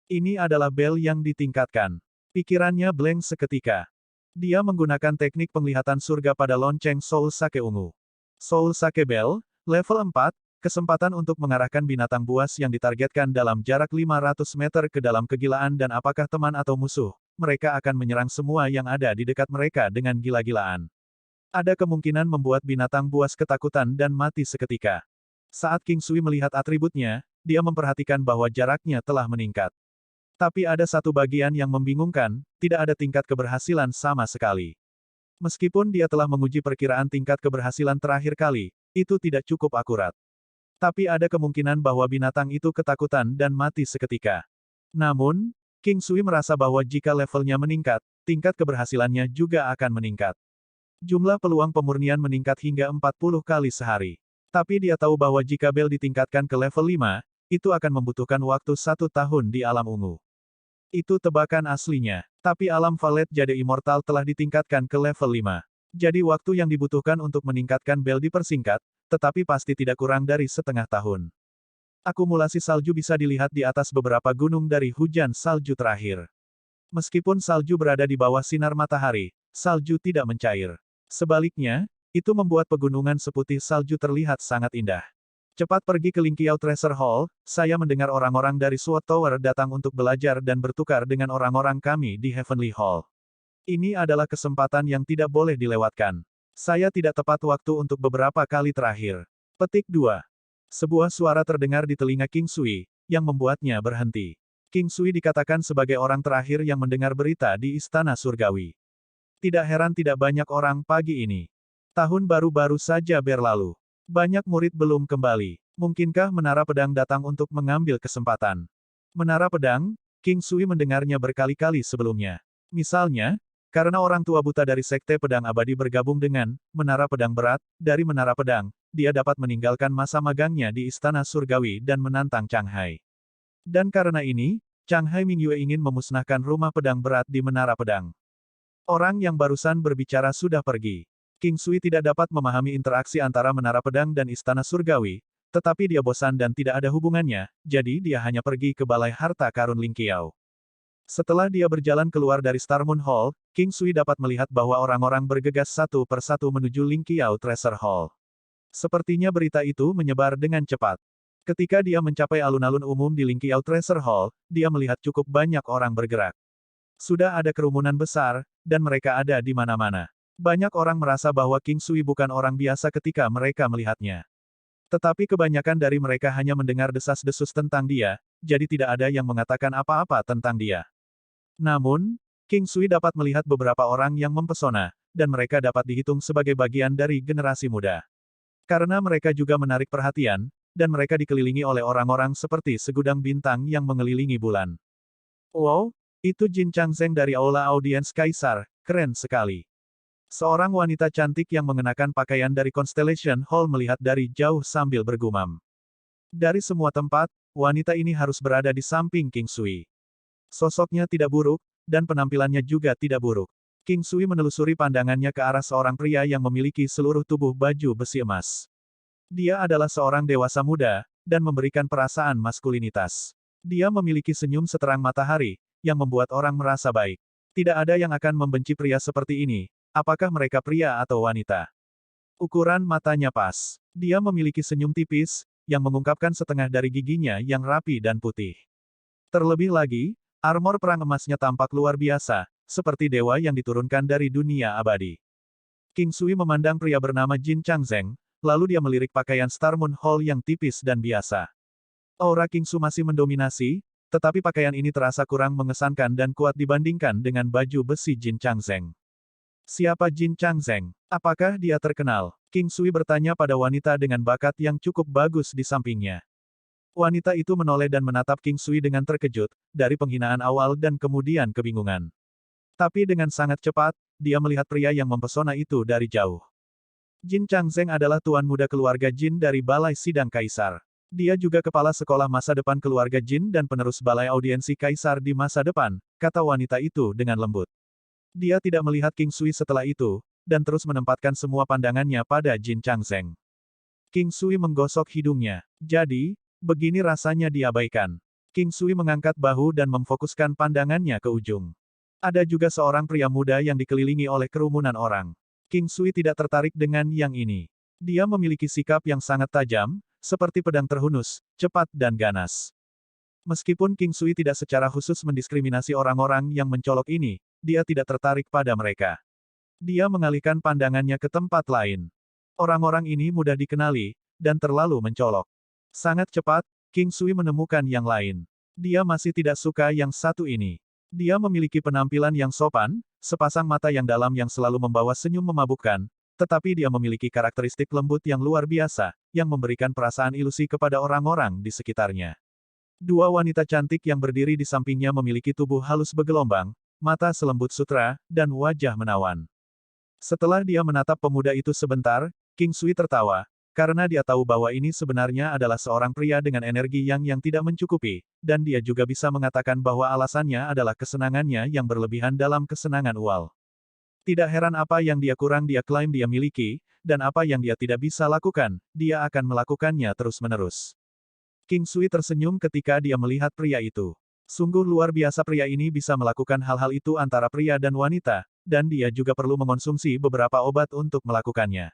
Ini adalah bel yang ditingkatkan. Pikirannya blank seketika. Dia menggunakan teknik penglihatan surga pada lonceng Soul Sake ungu. Soul Sake Bell, level 4, kesempatan untuk mengarahkan binatang buas yang ditargetkan dalam jarak 500 meter ke dalam kegilaan dan apakah teman atau musuh, mereka akan menyerang semua yang ada di dekat mereka dengan gila-gilaan. Ada kemungkinan membuat binatang buas ketakutan dan mati seketika. Saat King Sui melihat atributnya, dia memperhatikan bahwa jaraknya telah meningkat. Tapi ada satu bagian yang membingungkan, tidak ada tingkat keberhasilan sama sekali. Meskipun dia telah menguji perkiraan tingkat keberhasilan terakhir kali, itu tidak cukup akurat. Tapi ada kemungkinan bahwa binatang itu ketakutan dan mati seketika. Namun, King Sui merasa bahwa jika levelnya meningkat, tingkat keberhasilannya juga akan meningkat. Jumlah peluang pemurnian meningkat hingga 40 kali sehari. Tapi dia tahu bahwa jika bel ditingkatkan ke level 5, itu akan membutuhkan waktu 1 tahun di alam ungu. Itu tebakan aslinya. Tapi alam Valet Jade Immortal telah ditingkatkan ke level 5. Jadi waktu yang dibutuhkan untuk meningkatkan bel dipersingkat, tetapi pasti tidak kurang dari setengah tahun. Akumulasi salju bisa dilihat di atas beberapa gunung dari hujan salju terakhir. Meskipun salju berada di bawah sinar matahari, salju tidak mencair. Sebaliknya, itu membuat pegunungan seputih salju terlihat sangat indah. Cepat pergi ke Lingqiao Treasure Hall, saya mendengar orang-orang dari Sword Tower datang untuk belajar dan bertukar dengan orang-orang kami di Heavenly Hall. Ini adalah kesempatan yang tidak boleh dilewatkan. Saya tidak tepat waktu untuk beberapa kali terakhir. Petik 2. Sebuah suara terdengar di telinga King Sui, yang membuatnya berhenti. King Sui dikatakan sebagai orang terakhir yang mendengar berita di Istana Surgawi. Tidak heran tidak banyak orang pagi ini. Tahun baru-baru saja berlalu. Banyak murid belum kembali. Mungkinkah Menara Pedang datang untuk mengambil kesempatan? Menara Pedang, King Sui mendengarnya berkali-kali sebelumnya. Misalnya, karena orang tua buta dari Sekte Pedang Abadi bergabung dengan Menara Pedang Berat, dari Menara Pedang, dia dapat meninggalkan masa magangnya di Istana Surgawi dan menantang Chang Hai. Dan karena ini, Chang Hai Mingyue ingin memusnahkan rumah pedang berat di Menara Pedang. Orang yang barusan berbicara sudah pergi. King Sui tidak dapat memahami interaksi antara Menara Pedang dan Istana Surgawi, tetapi dia bosan dan tidak ada hubungannya, jadi dia hanya pergi ke Balai Harta Karun Lingqiao. Setelah dia berjalan keluar dari Star Moon Hall, King Sui dapat melihat bahwa orang-orang bergegas satu persatu menuju Lingqiao Treasure Hall. Sepertinya berita itu menyebar dengan cepat. Ketika dia mencapai alun-alun umum di Lingqiao Treasure Hall, dia melihat cukup banyak orang bergerak. Sudah ada kerumunan besar, dan mereka ada di mana-mana. Banyak orang merasa bahwa King Sui bukan orang biasa ketika mereka melihatnya. Tetapi kebanyakan dari mereka hanya mendengar desas-desus tentang dia, jadi tidak ada yang mengatakan apa-apa tentang dia. Namun, King Sui dapat melihat beberapa orang yang mempesona, dan mereka dapat dihitung sebagai bagian dari generasi muda. Karena mereka juga menarik perhatian, dan mereka dikelilingi oleh orang-orang seperti segudang bintang yang mengelilingi bulan. Wow, itu Jin Changzheng dari Aula Audiens Kaisar, keren sekali. Seorang wanita cantik yang mengenakan pakaian dari Constellation Hall melihat dari jauh sambil bergumam. Dari semua tempat, wanita ini harus berada di samping King Sui. Sosoknya tidak buruk, dan penampilannya juga tidak buruk. King Sui menelusuri pandangannya ke arah seorang pria yang memiliki seluruh tubuh baju besi emas. Dia adalah seorang dewasa muda, dan memberikan perasaan maskulinitas. Dia memiliki senyum seterang matahari, yang membuat orang merasa baik. Tidak ada yang akan membenci pria seperti ini, apakah mereka pria atau wanita. Ukuran matanya pas. Dia memiliki senyum tipis, yang mengungkapkan setengah dari giginya yang rapi dan putih. Terlebih lagi, armor perang emasnya tampak luar biasa, seperti dewa yang diturunkan dari dunia abadi. King Sui memandang pria bernama Jin Changzheng, lalu dia melirik pakaian Star Moon Hall yang tipis dan biasa. Aura King Sui masih mendominasi, tetapi pakaian ini terasa kurang mengesankan dan kuat dibandingkan dengan baju besi Jin Changzheng. Siapa Jin Changzheng? Apakah dia terkenal? King Sui bertanya pada wanita dengan bakat yang cukup bagus di sampingnya. Wanita itu menoleh dan menatap King Sui dengan terkejut, dari penghinaan awal dan kemudian kebingungan. Tapi dengan sangat cepat, dia melihat pria yang mempesona itu dari jauh. Jin Changzheng adalah tuan muda keluarga Jin dari Balai Sidang Kaisar. Dia juga kepala sekolah masa depan keluarga Jin dan penerus Balai Audiensi Kaisar di masa depan, kata wanita itu dengan lembut. Dia tidak melihat King Sui setelah itu, dan terus menempatkan semua pandangannya pada Jin Changzheng. King Sui menggosok hidungnya. Jadi, begini rasanya diabaikan. King Sui mengangkat bahu dan memfokuskan pandangannya ke ujung. Ada juga seorang pria muda yang dikelilingi oleh kerumunan orang. King Sui tidak tertarik dengan yang ini. Dia memiliki sikap yang sangat tajam, seperti pedang terhunus, cepat dan ganas. Meskipun King Sui tidak secara khusus mendiskriminasi orang-orang yang mencolok ini, dia tidak tertarik pada mereka. Dia mengalihkan pandangannya ke tempat lain. Orang-orang ini mudah dikenali, dan terlalu mencolok. Sangat cepat, King Sui menemukan yang lain. Dia masih tidak suka yang satu ini. Dia memiliki penampilan yang sopan, sepasang mata yang dalam yang selalu membawa senyum memabukkan, tetapi dia memiliki karakteristik lembut yang luar biasa, yang memberikan perasaan ilusi kepada orang-orang di sekitarnya. Dua wanita cantik yang berdiri di sampingnya memiliki tubuh halus bergelombang, mata selembut sutra, dan wajah menawan. Setelah dia menatap pemuda itu sebentar, King Sui tertawa, karena dia tahu bahwa ini sebenarnya adalah seorang pria dengan energi yang tidak mencukupi, dan dia juga bisa mengatakan bahwa alasannya adalah kesenangannya yang berlebihan dalam kesenangan ual. Tidak heran apa yang dia kurang dia klaim dia miliki, dan apa yang dia tidak bisa lakukan, dia akan melakukannya terus-menerus. King Sui tersenyum ketika dia melihat pria itu. Sungguh luar biasa pria ini bisa melakukan hal-hal itu antara pria dan wanita, dan dia juga perlu mengonsumsi beberapa obat untuk melakukannya.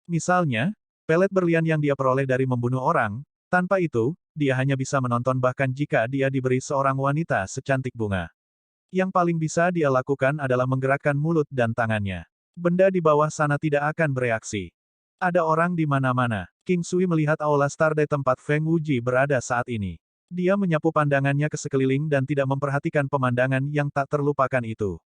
Misalnya, pelet berlian yang dia peroleh dari membunuh orang, tanpa itu, dia hanya bisa menonton bahkan jika dia diberi seorang wanita secantik bunga. Yang paling bisa dia lakukan adalah menggerakkan mulut dan tangannya. Benda di bawah sana tidak akan bereaksi. Ada orang di mana-mana. King Sui melihat aula Starday tempat Feng Wuji berada saat ini. Dia menyapu pandangannya ke sekeliling dan tidak memperhatikan pemandangan yang tak terlupakan itu.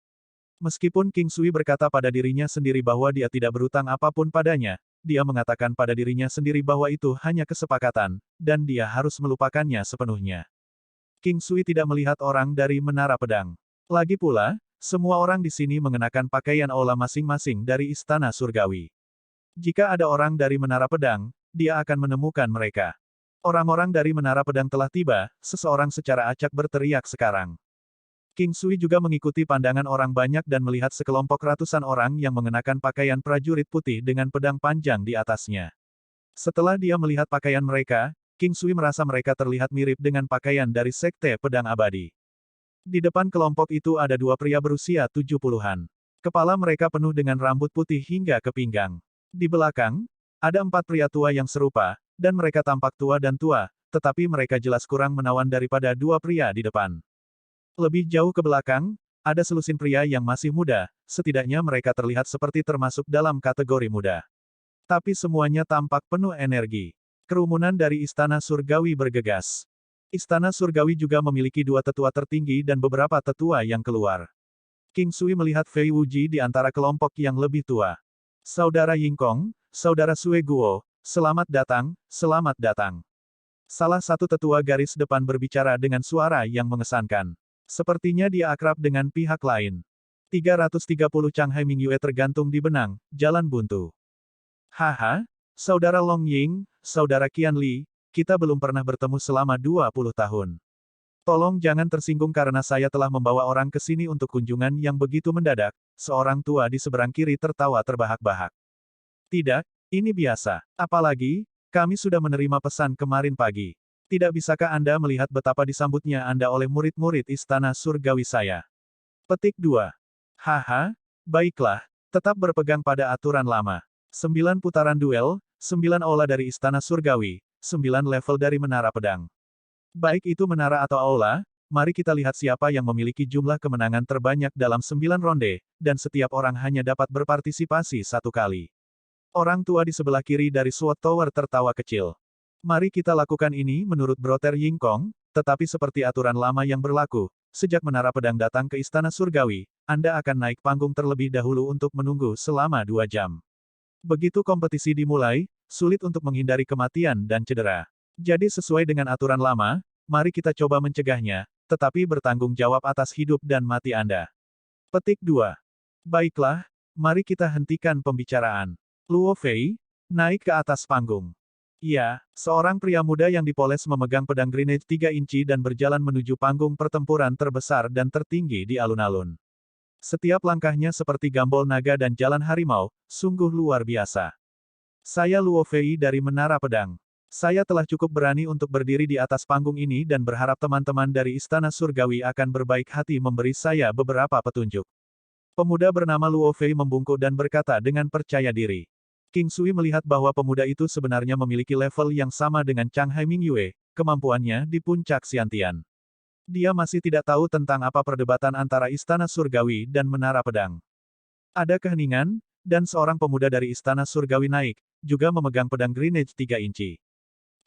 Meskipun King Sui berkata pada dirinya sendiri bahwa dia tidak berutang apapun padanya, dia mengatakan pada dirinya sendiri bahwa itu hanya kesepakatan, dan dia harus melupakannya sepenuhnya. King Sui tidak melihat orang dari menara pedang. Lagi pula, semua orang di sini mengenakan pakaian aula masing-masing dari Istana Surgawi. Jika ada orang dari menara pedang, dia akan menemukan mereka. Orang-orang dari menara pedang telah tiba, seseorang secara acak berteriak sekarang. King Sui juga mengikuti pandangan orang banyak dan melihat sekelompok ratusan orang yang mengenakan pakaian prajurit putih dengan pedang panjang di atasnya. Setelah dia melihat pakaian mereka, King Sui merasa mereka terlihat mirip dengan pakaian dari Sekte Pedang Abadi. Di depan kelompok itu ada dua pria berusia 70-an. Kepala mereka penuh dengan rambut putih hingga ke pinggang. Di belakang, ada empat pria tua yang serupa, dan mereka tampak tua dan tua, tetapi mereka jelas kurang menawan daripada dua pria di depan. Lebih jauh ke belakang, ada selusin pria yang masih muda, setidaknya mereka terlihat seperti termasuk dalam kategori muda. Tapi semuanya tampak penuh energi. Kerumunan dari Istana Surgawi bergegas. Istana Surgawi juga memiliki dua tetua tertinggi dan beberapa tetua yang keluar. King Sui melihat Fei Wuji di antara kelompok yang lebih tua. Saudara Yingkong, Saudara Sue Guo, selamat datang, selamat datang. Salah satu tetua garis depan berbicara dengan suara yang mengesankan. Sepertinya dia akrab dengan pihak lain. 330 Changhai Mingyue tergantung di benang, jalan buntu. Haha, Saudara Long Ying, Saudara Qian Li, kita belum pernah bertemu selama 20 tahun. Tolong jangan tersinggung karena saya telah membawa orang ke sini untuk kunjungan yang begitu mendadak, seorang tua di seberang kiri tertawa terbahak-bahak. Tidak, ini biasa. Apalagi, kami sudah menerima pesan kemarin pagi. Tidak bisakah Anda melihat betapa disambutnya Anda oleh murid-murid Istana Surgawi saya? Petik 2. Haha, baiklah, tetap berpegang pada aturan lama. 9 putaran duel, 9 aula dari Istana Surgawi, 9 level dari Menara Pedang. Baik itu menara atau aula, mari kita lihat siapa yang memiliki jumlah kemenangan terbanyak dalam 9 ronde, dan setiap orang hanya dapat berpartisipasi satu kali. Orang tua di sebelah kiri dari SWOT Tower tertawa kecil. Mari kita lakukan ini menurut Brother Yingkong, tetapi seperti aturan lama yang berlaku, sejak Menara Pedang datang ke Istana Surgawi, Anda akan naik panggung terlebih dahulu untuk menunggu selama 2 jam. Begitu kompetisi dimulai, sulit untuk menghindari kematian dan cedera. Jadi sesuai dengan aturan lama, mari kita coba mencegahnya, tetapi bertanggung jawab atas hidup dan mati Anda. Petik 2. Baiklah, mari kita hentikan pembicaraan. Luo Fei, naik ke atas panggung. Iya, seorang pria muda yang dipoles memegang pedang grenade 3 inci dan berjalan menuju panggung pertempuran terbesar dan tertinggi di alun-alun. Setiap langkahnya seperti gambol naga dan jalan harimau, sungguh luar biasa. Saya Luo Fei dari Menara Pedang. Saya telah cukup berani untuk berdiri di atas panggung ini dan berharap teman-teman dari Istana Surgawi akan berbaik hati memberi saya beberapa petunjuk. Pemuda bernama Luo Fei membungkuk dan berkata dengan percaya diri. King Sui melihat bahwa pemuda itu sebenarnya memiliki level yang sama dengan Changhai Mingyue, kemampuannya di puncak Xiantian. Dia masih tidak tahu tentang apa perdebatan antara Istana Surgawi dan Menara Pedang. Ada keheningan, dan seorang pemuda dari Istana Surgawi naik, juga memegang pedang grenade 3 inci.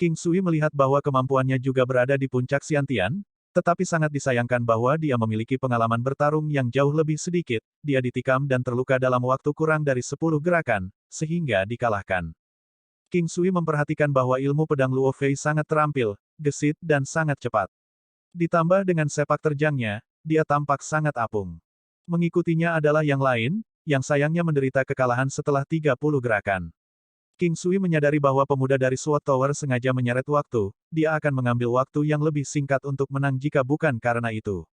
King Sui melihat bahwa kemampuannya juga berada di puncak Xiantian, tetapi sangat disayangkan bahwa dia memiliki pengalaman bertarung yang jauh lebih sedikit, dia ditikam dan terluka dalam waktu kurang dari 10 gerakan, sehingga dikalahkan. King Sui memperhatikan bahwa ilmu pedang Luo Fei sangat terampil, gesit dan sangat cepat. Ditambah dengan sepak terjangnya, dia tampak sangat apung. Mengikutinya adalah yang lain, yang sayangnya menderita kekalahan setelah 30 gerakan. King Sui menyadari bahwa pemuda dari SWOT Tower sengaja menyeret waktu, dia akan mengambil waktu yang lebih singkat untuk menang jika bukan karena itu.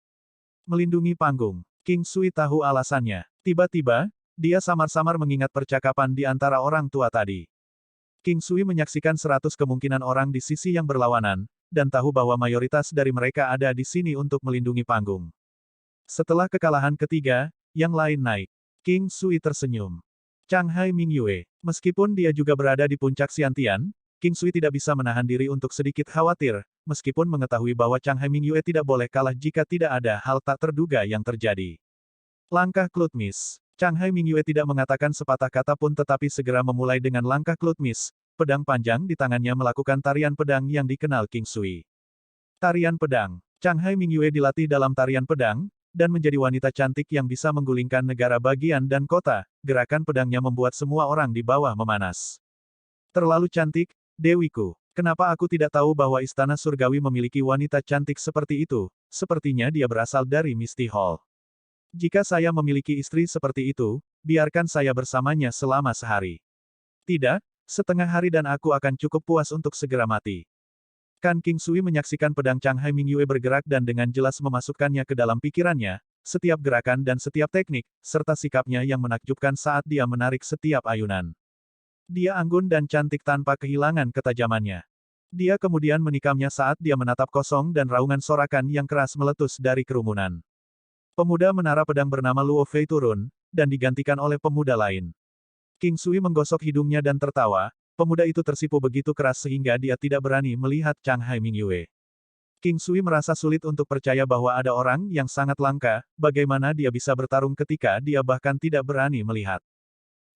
Melindungi panggung. King Sui tahu alasannya. Tiba-tiba, dia samar-samar mengingat percakapan di antara orang tua tadi. King Sui menyaksikan 100 kemungkinan orang di sisi yang berlawanan, dan tahu bahwa mayoritas dari mereka ada di sini untuk melindungi panggung. Setelah kekalahan ketiga, yang lain naik. King Sui tersenyum. Changhai Mingyue. Meskipun dia juga berada di puncak Xiantian, King Sui tidak bisa menahan diri untuk sedikit khawatir, meskipun mengetahui bahwa Changhai Mingyue tidak boleh kalah jika tidak ada hal tak terduga yang terjadi. Langkah Klutmis. Changhai Mingyue tidak mengatakan sepatah kata pun tetapi segera memulai dengan langkah Klutmis, pedang panjang di tangannya melakukan tarian pedang yang dikenal King Sui. Tarian pedang. Changhai Mingyue dilatih dalam tarian pedang, dan menjadi wanita cantik yang bisa menggulingkan negara bagian dan kota, gerakan pedangnya membuat semua orang di bawah memanas. Terlalu cantik, Dewiku. Kenapa aku tidak tahu bahwa Istana Surgawi memiliki wanita cantik seperti itu? Sepertinya dia berasal dari Misty Hall. Jika saya memiliki istri seperti itu, biarkan saya bersamanya selama sehari. Tidak, setengah hari dan aku akan cukup puas untuk segera mati. Kan King Sui menyaksikan pedang Changhai Mingyue bergerak dan dengan jelas memasukkannya ke dalam pikirannya, setiap gerakan dan setiap teknik, serta sikapnya yang menakjubkan saat dia menarik setiap ayunan. Dia anggun dan cantik tanpa kehilangan ketajamannya. Dia kemudian menikamnya saat dia menatap kosong dan raungan sorakan yang keras meletus dari kerumunan. Pemuda menara pedang bernama Luo Fei turun, dan digantikan oleh pemuda lain. King Sui menggosok hidungnya dan tertawa, pemuda itu tersipu begitu keras sehingga dia tidak berani melihat Chang Hai Mingyue. King Sui merasa sulit untuk percaya bahwa ada orang yang sangat langka, bagaimana dia bisa bertarung ketika dia bahkan tidak berani melihat.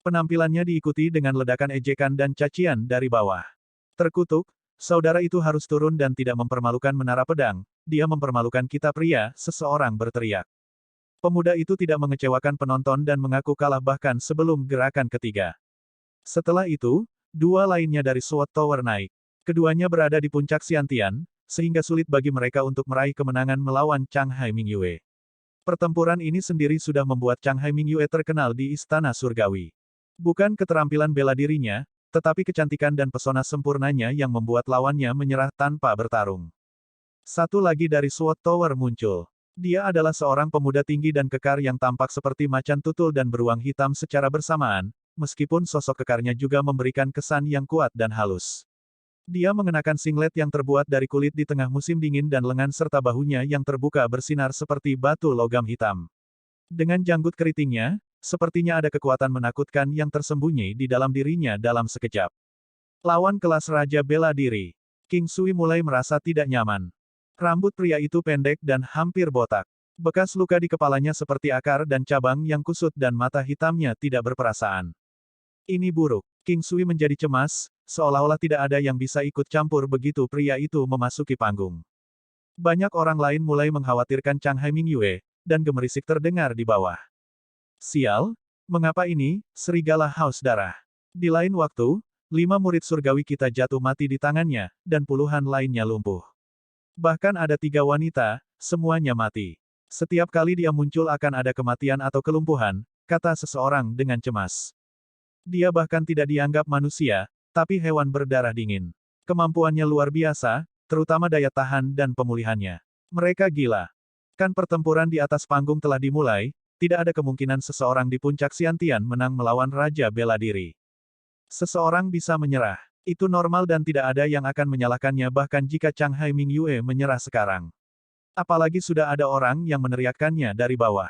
Penampilannya diikuti dengan ledakan ejekan dan cacian dari bawah. Terkutuk, saudara itu harus turun dan tidak mempermalukan menara pedang, dia mempermalukan kita pria, seseorang berteriak. Pemuda itu tidak mengecewakan penonton dan mengaku kalah bahkan sebelum gerakan ketiga. Setelah itu, dua lainnya dari SWAT Tower naik. Keduanya berada di puncak Xiantian, sehingga sulit bagi mereka untuk meraih kemenangan melawan Chang Hai Mingyue. Pertempuran ini sendiri sudah membuat Chang Hai Mingyue terkenal di Istana Surgawi. Bukan keterampilan bela dirinya, tetapi kecantikan dan pesona sempurnanya yang membuat lawannya menyerah tanpa bertarung. Satu lagi dari SWAT Tower muncul. Dia adalah seorang pemuda tinggi dan kekar yang tampak seperti macan tutul dan beruang hitam secara bersamaan, meskipun sosok kekarnya juga memberikan kesan yang kuat dan halus. Dia mengenakan singlet yang terbuat dari kulit di tengah musim dingin dan lengan serta bahunya yang terbuka bersinar seperti batu logam hitam. Dengan janggut keritingnya, sepertinya ada kekuatan menakutkan yang tersembunyi di dalam dirinya dalam sekejap. Lawan kelas Raja Bela Diri. King Sui mulai merasa tidak nyaman. Rambut pria itu pendek dan hampir botak. Bekas luka di kepalanya seperti akar dan cabang yang kusut dan mata hitamnya tidak berperasaan. Ini buruk. King Sui menjadi cemas, seolah-olah tidak ada yang bisa ikut campur begitu pria itu memasuki panggung. Banyak orang lain mulai mengkhawatirkan Chang Hai Mingyue, dan gemerisik terdengar di bawah. Sial, mengapa ini, serigala haus darah? Di lain waktu, 5 murid surgawi kita jatuh mati di tangannya, dan puluhan lainnya lumpuh. Bahkan ada 3 wanita, semuanya mati. Setiap kali dia muncul akan ada kematian atau kelumpuhan, kata seseorang dengan cemas. Dia bahkan tidak dianggap manusia, tapi hewan berdarah dingin. Kemampuannya luar biasa, terutama daya tahan dan pemulihannya. Mereka gila. Kan pertempuran di atas panggung telah dimulai, tidak ada kemungkinan seseorang di puncak Xiantian menang melawan Raja Bela Diri. Seseorang bisa menyerah. Itu normal dan tidak ada yang akan menyalahkannya bahkan jika Chang Hai Mingyue menyerah sekarang. Apalagi sudah ada orang yang meneriakkannya dari bawah.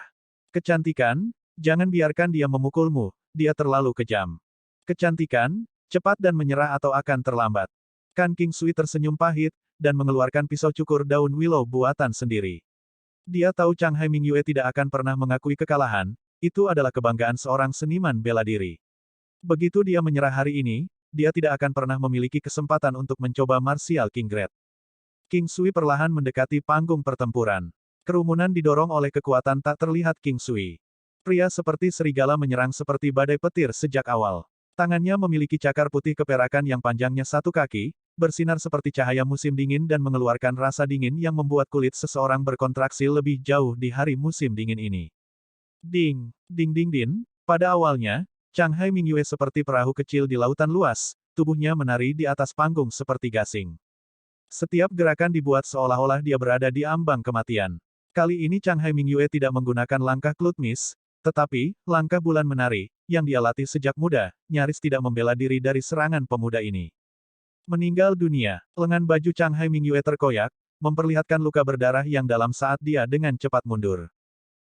Kecantikan, jangan biarkan dia memukulmu, dia terlalu kejam. Kecantikan, cepat dan menyerah atau akan terlambat. Kan King Sui tersenyum pahit, dan mengeluarkan pisau cukur daun willow buatan sendiri. Dia tahu Chang Hai Mingyue tidak akan pernah mengakui kekalahan, itu adalah kebanggaan seorang seniman bela diri. Begitu dia menyerah hari ini, dia tidak akan pernah memiliki kesempatan untuk mencoba Martial King Grade. King Sui perlahan mendekati panggung pertempuran. Kerumunan didorong oleh kekuatan tak terlihat King Sui. Pria seperti serigala menyerang seperti badai petir sejak awal. Tangannya memiliki cakar putih keperakan yang panjangnya 1 kaki, bersinar seperti cahaya musim dingin dan mengeluarkan rasa dingin yang membuat kulit seseorang berkontraksi lebih jauh di hari musim dingin ini. Ding, ding ding ding, pada awalnya, Chang Hai Mingyue seperti perahu kecil di lautan luas, tubuhnya menari di atas panggung seperti gasing. Setiap gerakan dibuat seolah-olah dia berada di ambang kematian. Kali ini Chang Hai Mingyue tidak menggunakan langkah klutmis, tetapi, langkah bulan menari, yang dia latih sejak muda, nyaris tidak membela diri dari serangan pemuda ini. Meninggal dunia, lengan baju Chang Hai Mingyue terkoyak, memperlihatkan luka berdarah yang dalam saat dia dengan cepat mundur.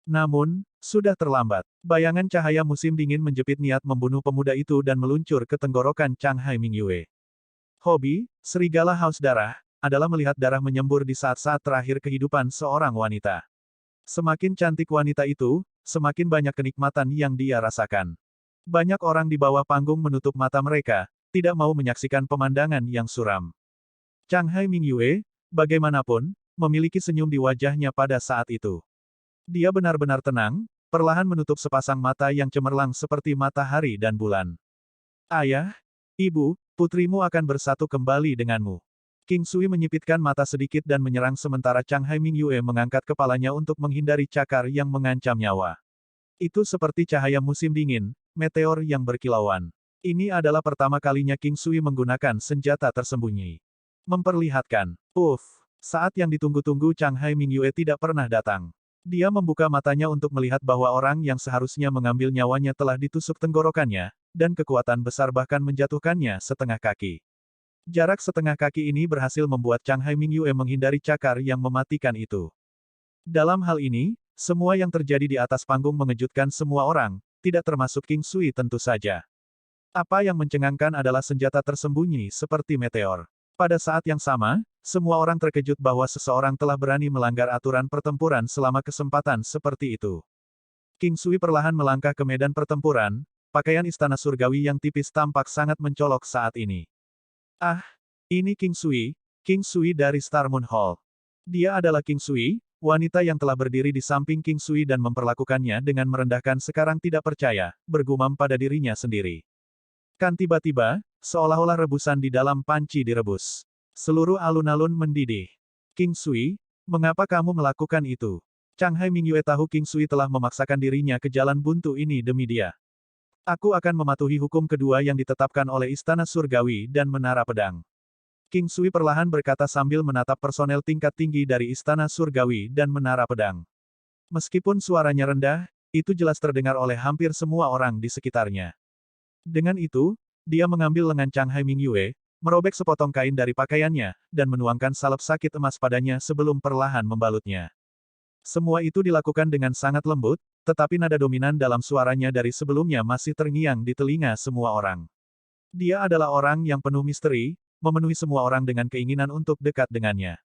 Namun, sudah terlambat. Bayangan cahaya musim dingin menjepit niat membunuh pemuda itu dan meluncur ke tenggorokan Chang Hai Mingyue. Hobi, serigala haus darah, adalah melihat darah menyembur di saat-saat terakhir kehidupan seorang wanita. Semakin cantik wanita itu, semakin banyak kenikmatan yang dia rasakan. Banyak orang di bawah panggung menutup mata mereka, tidak mau menyaksikan pemandangan yang suram. Chang Hai Mingyue, bagaimanapun, memiliki senyum di wajahnya pada saat itu. Dia benar-benar tenang, perlahan menutup sepasang mata yang cemerlang seperti matahari dan bulan. Ayah, ibu, putrimu akan bersatu kembali denganmu. King Sui menyipitkan mata sedikit dan menyerang sementara Chang Hai Mingyue mengangkat kepalanya untuk menghindari cakar yang mengancam nyawa. Itu seperti cahaya musim dingin, meteor yang berkilauan. Ini adalah pertama kalinya King Sui menggunakan senjata tersembunyi. Memperlihatkan, saat yang ditunggu-tunggu Chang Hai Mingyue tidak pernah datang. Dia membuka matanya untuk melihat bahwa orang yang seharusnya mengambil nyawanya telah ditusuk tenggorokannya, dan kekuatan besar bahkan menjatuhkannya setengah kaki. Jarak setengah kaki ini berhasil membuat Chang Hai Mingyue menghindari cakar yang mematikan itu. Dalam hal ini, semua yang terjadi di atas panggung mengejutkan semua orang, tidak termasuk King Sui tentu saja. Apa yang mencengangkan adalah senjata tersembunyi seperti meteor. Pada saat yang sama, semua orang terkejut bahwa seseorang telah berani melanggar aturan pertempuran selama kesempatan seperti itu. King Sui perlahan melangkah ke medan pertempuran, pakaian istana surgawi yang tipis tampak sangat mencolok saat ini. Ah, ini King Sui dari Star Moon Hall. Dia adalah King Sui, wanita yang telah berdiri di samping King Sui dan memperlakukannya dengan merendahkan sekarang tidak percaya, bergumam pada dirinya sendiri. Kan tiba-tiba, seolah-olah rebusan di dalam panci direbus. Seluruh alun-alun mendidih. King Sui, mengapa kamu melakukan itu? Chang Hai Mingyue tahu King Sui telah memaksakan dirinya ke jalan buntu ini demi dia. Aku akan mematuhi hukum kedua yang ditetapkan oleh Istana Surgawi dan Menara Pedang. King Sui perlahan berkata sambil menatap personel tingkat tinggi dari Istana Surgawi dan Menara Pedang. Meskipun suaranya rendah, itu jelas terdengar oleh hampir semua orang di sekitarnya. Dengan itu, dia mengambil lengan Chang Hai Mingyue, merobek sepotong kain dari pakaiannya, dan menuangkan salep sakit emas padanya sebelum perlahan membalutnya. Semua itu dilakukan dengan sangat lembut, tetapi nada dominan dalam suaranya dari sebelumnya masih terngiang di telinga semua orang. Dia adalah orang yang penuh misteri, memenuhi semua orang dengan keinginan untuk dekat dengannya.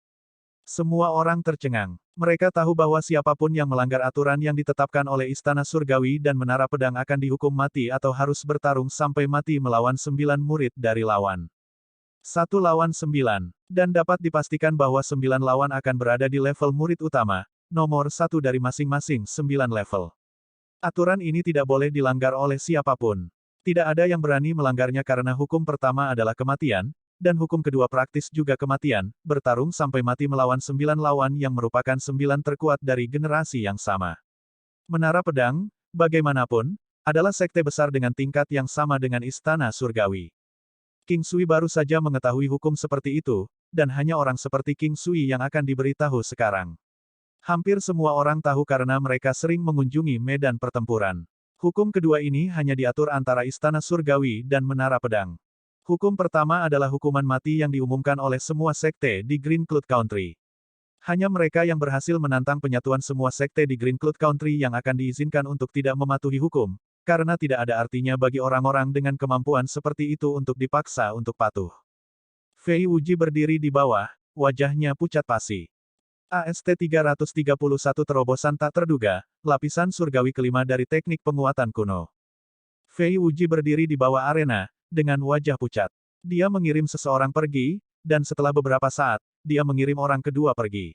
Semua orang tercengang. Mereka tahu bahwa siapapun yang melanggar aturan yang ditetapkan oleh Istana Surgawi dan Menara Pedang akan dihukum mati atau harus bertarung sampai mati melawan 9 murid dari lawan. 1 lawan 9. Dan dapat dipastikan bahwa 9 lawan akan berada di level murid utama, nomor 1 dari masing-masing 9 level. Aturan ini tidak boleh dilanggar oleh siapapun. Tidak ada yang berani melanggarnya karena hukum pertama adalah kematian, dan hukum kedua praktis juga kematian, bertarung sampai mati melawan 9 lawan yang merupakan 9 terkuat dari generasi yang sama. Menara Pedang, bagaimanapun, adalah sekte besar dengan tingkat yang sama dengan Istana Surgawi. King Sui baru saja mengetahui hukum seperti itu, dan hanya orang seperti King Sui yang akan diberitahu sekarang. Hampir semua orang tahu karena mereka sering mengunjungi medan pertempuran. Hukum kedua ini hanya diatur antara Istana Surgawi dan Menara Pedang. Hukum pertama adalah hukuman mati yang diumumkan oleh semua sekte di Green Cloud Country. Hanya mereka yang berhasil menantang penyatuan semua sekte di Green Cloud Country yang akan diizinkan untuk tidak mematuhi hukum, karena tidak ada artinya bagi orang-orang dengan kemampuan seperti itu untuk dipaksa untuk patuh. Fei Wuji berdiri di bawah, wajahnya pucat pasi. AST-331 terobosan tak terduga, lapisan surgawi kelima dari teknik penguatan kuno. Fei Wuji berdiri di bawah arena, dengan wajah pucat. Dia mengirim seseorang pergi, dan setelah beberapa saat, dia mengirim orang kedua pergi.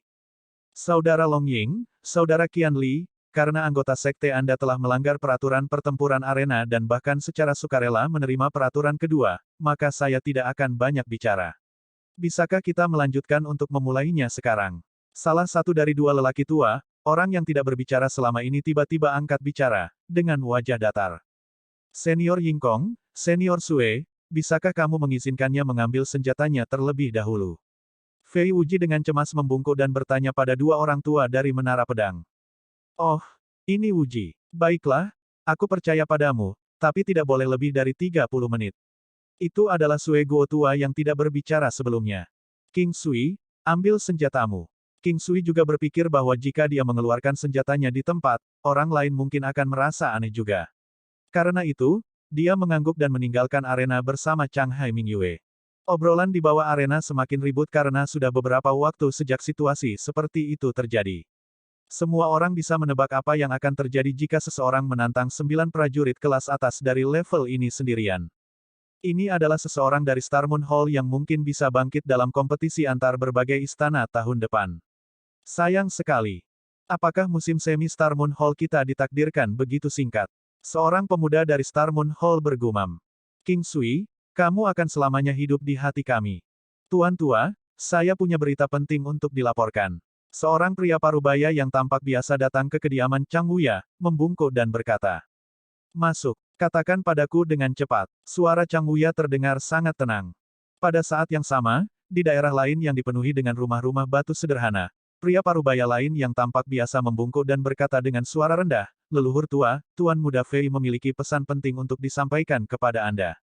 Saudara Long Ying, Saudara Qian Li, karena anggota sekte Anda telah melanggar peraturan pertempuran arena dan bahkan secara sukarela menerima peraturan kedua, maka saya tidak akan banyak bicara. Bisakah kita melanjutkan untuk memulainya sekarang? Salah satu dari dua lelaki tua, orang yang tidak berbicara selama ini tiba-tiba angkat bicara, dengan wajah datar. Senior Yingkong, Senior Sue, bisakah kamu mengizinkannya mengambil senjatanya terlebih dahulu? Fei Wuji dengan cemas membungkuk dan bertanya pada dua orang tua dari Menara Pedang. Oh, ini Wuji. Baiklah, aku percaya padamu, tapi tidak boleh lebih dari 30 menit. Itu adalah Sue Guo tua yang tidak berbicara sebelumnya. King Sui, ambil senjatamu. King Sui juga berpikir bahwa jika dia mengeluarkan senjatanya di tempat, orang lain mungkin akan merasa aneh juga. Karena itu, dia mengangguk dan meninggalkan arena bersama Chang Hai Mingyue. Obrolan di bawah arena semakin ribut karena sudah beberapa waktu sejak situasi seperti itu terjadi. Semua orang bisa menebak apa yang akan terjadi jika seseorang menantang 9 prajurit kelas atas dari level ini sendirian. Ini adalah seseorang dari Star Moon Hall yang mungkin bisa bangkit dalam kompetisi antar berbagai istana tahun depan. Sayang sekali. Apakah musim semi Star Moon Hall kita ditakdirkan begitu singkat? Seorang pemuda dari Star Moon Hall bergumam. King Sui, kamu akan selamanya hidup di hati kami. Tuan tua, saya punya berita penting untuk dilaporkan. Seorang pria parubaya yang tampak biasa datang ke kediaman Chang Wuya, membungkuk dan berkata. Masuk, katakan padaku dengan cepat. Suara Chang Wuya terdengar sangat tenang. Pada saat yang sama, di daerah lain yang dipenuhi dengan rumah-rumah batu sederhana, pria parubaya lain yang tampak biasa membungkuk dan berkata dengan suara rendah, leluhur tua, Tuan Muda Fei memiliki pesan penting untuk disampaikan kepada Anda.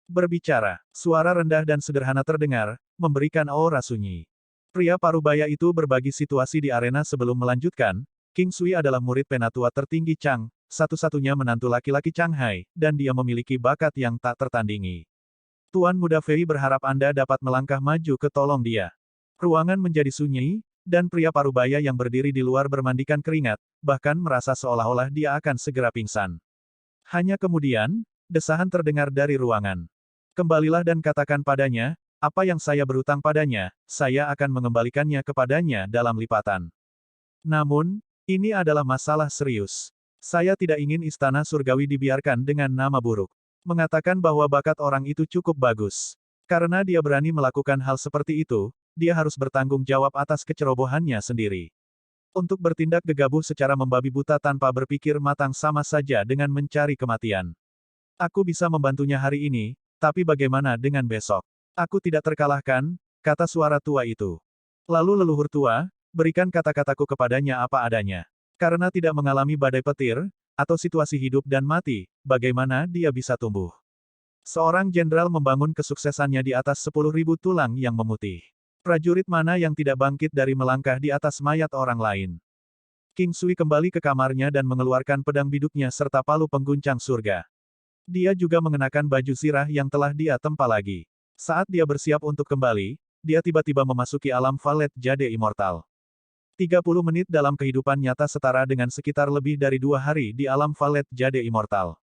Berbicara, suara rendah dan sederhana terdengar, memberikan aura sunyi. Pria parubaya itu berbagi situasi di arena sebelum melanjutkan, King Sui adalah murid penatua tertinggi Chang, satu-satunya menantu laki-laki Chang Hai, dan dia memiliki bakat yang tak tertandingi. Tuan Muda Fei berharap Anda dapat melangkah maju ke tolong dia. Ruangan menjadi sunyi, dan pria parubaya yang berdiri di luar bermandikan keringat, bahkan merasa seolah-olah dia akan segera pingsan. Hanya kemudian, desahan terdengar dari ruangan. Kembalilah dan katakan padanya, apa yang saya berutang padanya, saya akan mengembalikannya kepadanya dalam lipatan. Namun, ini adalah masalah serius. Saya tidak ingin istana surgawi dibiarkan dengan nama buruk. Mengatakan bahwa bakat orang itu cukup bagus. Karena dia berani melakukan hal seperti itu, dia harus bertanggung jawab atas kecerobohannya sendiri. Untuk bertindak gegabah secara membabi buta tanpa berpikir matang sama saja dengan mencari kematian. Aku bisa membantunya hari ini, tapi bagaimana dengan besok? Aku tidak terkalahkan, kata suara tua itu. Lalu leluhur tua, berikan kata-kataku kepadanya apa adanya. Karena tidak mengalami badai petir, atau situasi hidup dan mati, bagaimana dia bisa tumbuh? Seorang jenderal membangun kesuksesannya di atas 10.000 tulang yang memutih. Prajurit mana yang tidak bangkit dari melangkah di atas mayat orang lain? King Sui kembali ke kamarnya dan mengeluarkan pedang biduknya serta palu pengguncang surga. Dia juga mengenakan baju zirah yang telah dia tempa lagi. Saat dia bersiap untuk kembali, dia tiba-tiba memasuki alam Valet Jade Immortal. 30 menit dalam kehidupan nyata setara dengan sekitar lebih dari 2 hari di alam Valet Jade Immortal.